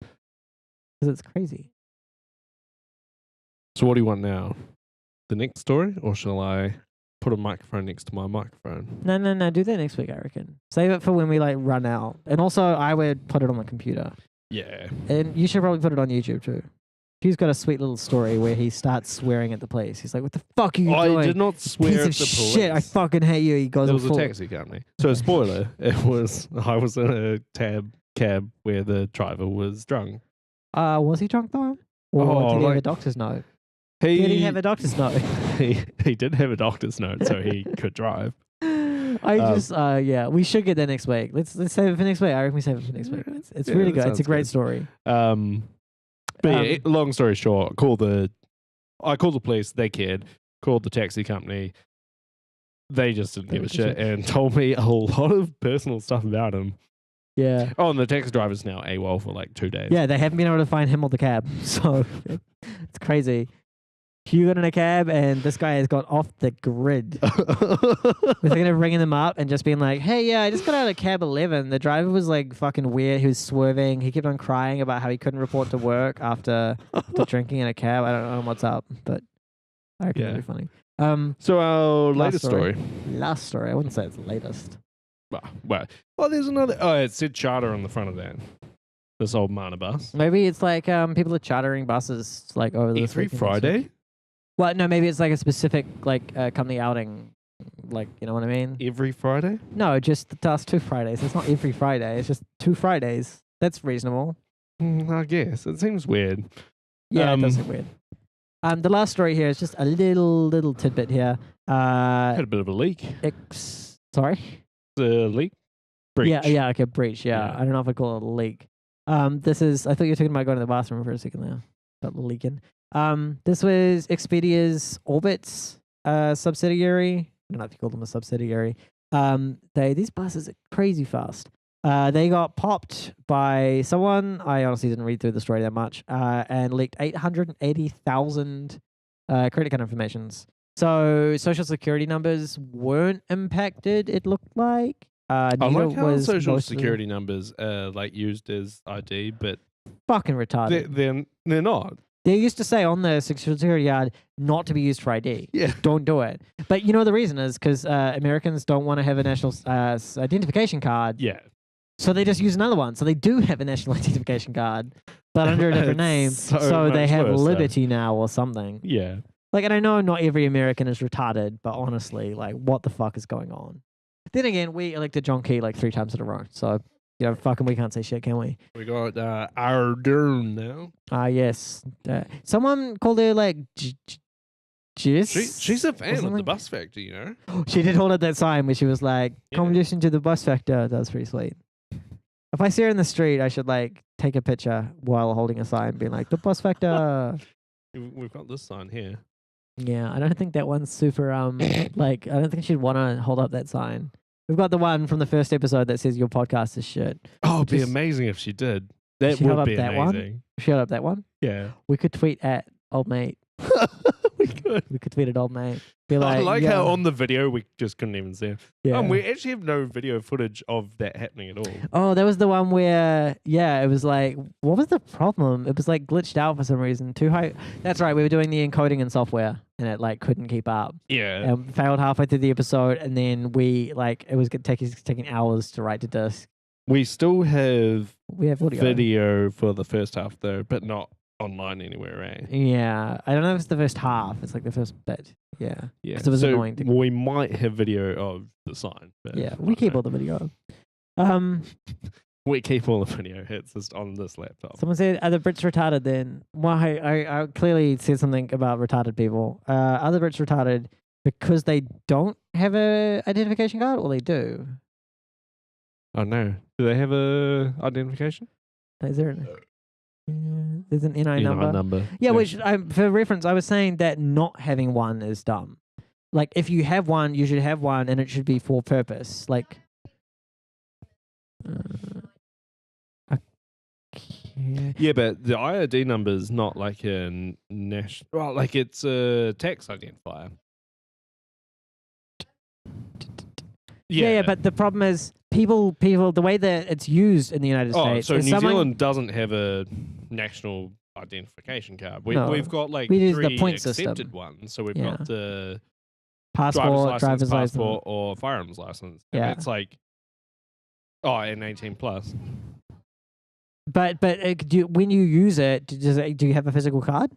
Because it's crazy. So what do you want now? The next story, or shall I put a microphone next to my microphone? No. Do that next week, I reckon. Save it for when we run out. And also, I would put it on the computer. Yeah. And you should probably put it on YouTube too. Hugh's got a sweet little story where he starts swearing at the police. He's like, "What the fuck are you doing? I did not swear Piece at of the police. shit! I fucking hate you." He goes. It was a taxi company. So spoiler, I was in a cab where the driver was drunk. Was he drunk though? Or did he have a doctor's note? Did he have a doctor's note? he did have a doctor's note, so he could drive. We should get that next week. Let's save it for next week. I reckon we save it for next week. It's really good. It's a great story. But long story short, I called the police. They cared. Called the taxi company. They just didn't give a shit and told me a lot of personal stuff about him. Yeah. Oh, and the taxi driver's now AWOL for 2 days. Yeah, they haven't been able to find him or the cab. So it's crazy. Hugh got in a cab and this guy has got off the grid. We're thinking of ringing them up and just being like, "Hey, yeah, I just got out of cab 11. The driver was fucking weird. He was swerving. He kept on crying about how he couldn't report to work after drinking in a cab. I don't know what's up, but I reckon it'll be funny." So our latest story. Last story. I wouldn't say it's the latest. Well, there's another. Oh, it said charter on the front of that. This old mana bus. Maybe it's like people are chartering buses like over the E3 Friday? Well, no, maybe it's like a specific like company outing. Like, you know what I mean? Every Friday? No, just the last 2 Fridays. It's not every Friday. It's just 2 Fridays. That's reasonable. I guess. It seems weird. Yeah, it does seem weird. The last story here is just a little tidbit here. Had a bit of a leak. Sorry? The leak? Breach. Yeah, okay, breach. Yeah. I don't know if I call it a leak. This is, I thought you were talking about going to the bathroom for a second there. About leaking. This was Expedia's Orbit's subsidiary. I don't know if you call them a subsidiary. These buses are crazy fast. They got popped by someone. I honestly didn't read through the story that much. And leaked 880,000 credit card informations. So social security numbers weren't impacted. It looked like. I like how social security numbers are like used as ID, but fucking retarded. They're not. They used to say on the social security card not to be used for ID. Yeah. Don't do it. But you know the reason is because Americans don't want to have a national identification card. Yeah. So they just use another one. So they do have a national identification card, but under a different name. So they have Liberty now or something. Yeah. Like, and I know not every American is retarded, but honestly, like, what the fuck is going on? Then again, we elected John Key like 3 times in a row. So, you know, fucking we can't say shit, can we? We got our Durham now. Yes. Someone called her like Jess. She's a fan of the Bus Factor, you know? She did hold up that sign where she was like, come listen to the Bus Factor. That was pretty sweet. If I see her in the street, I should like take a picture while holding a sign being like, the Bus Factor. We've got this sign here. Yeah, I don't think that one's super, like, I don't think she'd want to hold up that sign. We've got the one from the first episode that says your podcast is shit. Oh, it'd be amazing if she did. That would be amazing. She held up that one? Yeah. We could tweet at old mate. We could. We could tweet at old mate. Be like, I like how on the video we just couldn't even see it. Yeah. We actually have no video footage of that happening at all. Oh, that was the one where, it was like, what was the problem? It was like glitched out for some reason. Too high. That's right. We were doing the encoding in software and it like couldn't keep up. Yeah. And failed halfway through the episode. And then we like, it was taking hours to write to disk. We still have audio. Video for the first half though, but not online anywhere, right? Yeah. I don't know if it's the first half. It's like the first bit. Yeah. Yeah. Because it was annoying. We might have video of the sign. But yeah. We keep all the video. We keep all the video. It's just on this laptop. Someone said, are the Brits retarded then? Well, I clearly said something about retarded people. Are the Brits retarded because they don't have a identification card or they do? Oh, no. Do they have a identification? Is there there's an NI number. Yeah, which for reference, I was saying that not having one is dumb. Like, if you have one, you should have one, and it should be for purpose. Like, yeah, but the ID number is not like a national. Well, like it's a tax identifier. Yeah, but the problem is people, the way that it's used in the United States. So New Zealand doesn't have a national identification card. We've got like we use 3 the point accepted system. ones. So we've got the passport, driver's license, or firearms license. Yeah, and it's like and 18 plus. But when you use it, do you have a physical card?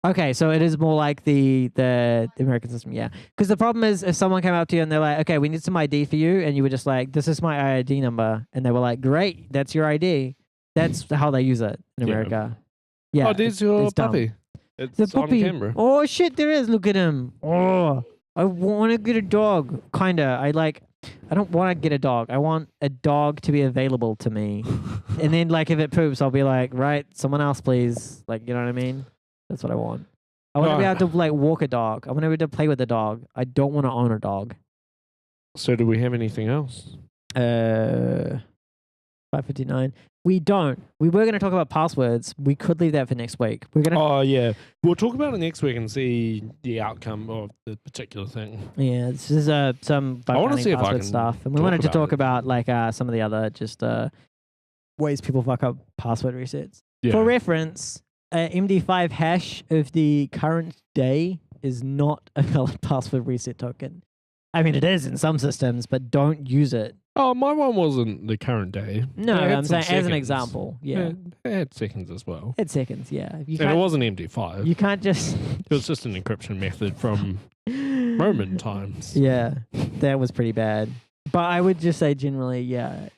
Okay, so it is more like the American system, yeah. Because the problem is if someone came up to you and they're like, okay, we need some ID for you, and you were just like, this is my ID number, and they were like, great, that's your ID. That's how they use it in America. Yeah. Oh, there's your puppy. It's on camera. Oh shit, there is. Look at him. Oh, I want to get a dog. Kinda. I don't want to get a dog. I want a dog to be available to me. And then like if it poops, I'll be like, right, someone else please. Like, you know what I mean? That's what I want. I want to be able to like walk a dog. I want to be able to play with a dog. I don't want to own a dog. So do we have anything else? 5:59. We don't. We were going to talk about passwords. We could leave that for next week. We're going to. Oh yeah, we'll talk about it next week and see the outcome of the particular thing. Yeah, this is some I want to see password stuff, and we wanted to talk about like some of the other just ways people fuck up password resets. Yeah. For reference, MD5 hash of the current day is not a valid password reset token. I mean, it is in some systems, but don't use it. Oh, my one wasn't the current day. No, It had I'm some saying as an seconds. example. Yeah. It had seconds as well. It's seconds, yeah. You And it can't, wasn't MD5. you can't just. It was just an encryption method from Roman times. Yeah, that was pretty bad. But I would just say generally, yeah.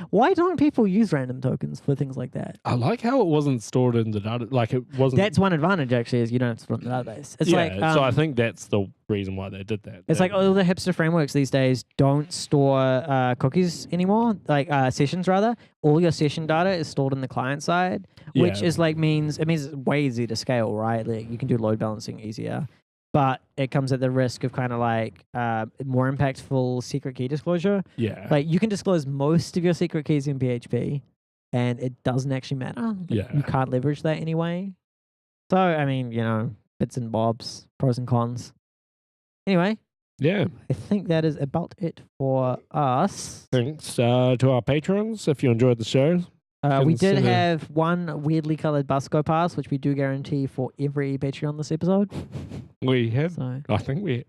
Why don't people use random tokens for things like that? I like how it wasn't stored in the data. Like it wasn't. That's one advantage, actually, is you don't have to store it in the database. It's like, so I think that's the reason why they did that. it's like all the hipster frameworks these days don't store cookies anymore, like sessions rather. All your session data is stored in the client side, which is like means it's way easier to scale, right? Like you can do load balancing easier. But it comes at the risk of kind of like more impactful secret key disclosure. Yeah. Like you can disclose most of your secret keys in PHP, and it doesn't actually matter. Yeah. You can't leverage that anyway. So I mean, bits and bobs, pros and cons. Anyway. Yeah. I think that is about it for us. Thanks to our patrons. If you enjoyed the show. We did have one weirdly colored Busco pass, which we do guarantee for every Patreon this episode. We have. So I think we.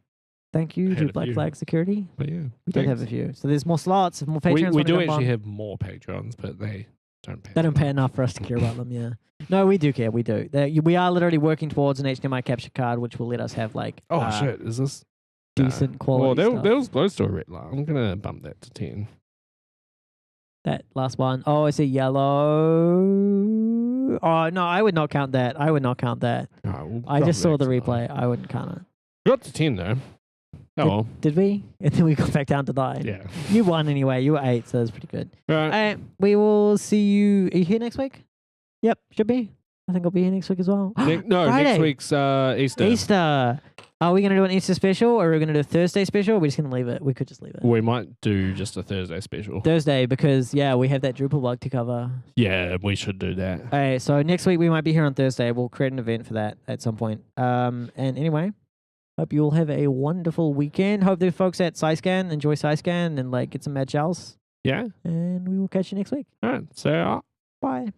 thank you had to a Black few. Flag Security. But yeah. We did have a few. So there's more slots, more We Patreons. do actually have more patrons, but they don't pay. They don't pay enough for us to care about them, yeah. No, we do care. We do. We are literally working towards an HDMI capture card, which will let us have like Shit. Is this decent quality Well, stuff. that was close to a red light. I'm going to bump that to 10. That last one. Oh, I see yellow. Oh, no, I would not count that. I would not count that. I just saw the replay. I wouldn't count it. Got to 10 though. Oh well. Did we? And then we got back down to 9. Yeah. You won anyway. You were 8, so that's pretty good. Right. We will see you. Are you here next week? Yep, should be. I think I'll be here next week as well. No, Friday. next week's Easter. Easter. Are we going to do an Easter special, or are we going to do a Thursday special? Or are we just going to leave it? We could just leave it. We might do just a Thursday special. Thursday, because, we have that Drupal bug to cover. Yeah, we should do that. Okay, so next week we might be here on Thursday. We'll create an event for that at some point. And anyway, hope you all have a wonderful weekend. Hope the folks at SciScan enjoy SciScan and get some mad shells. Yeah. And we will catch you next week. All right. So. Bye.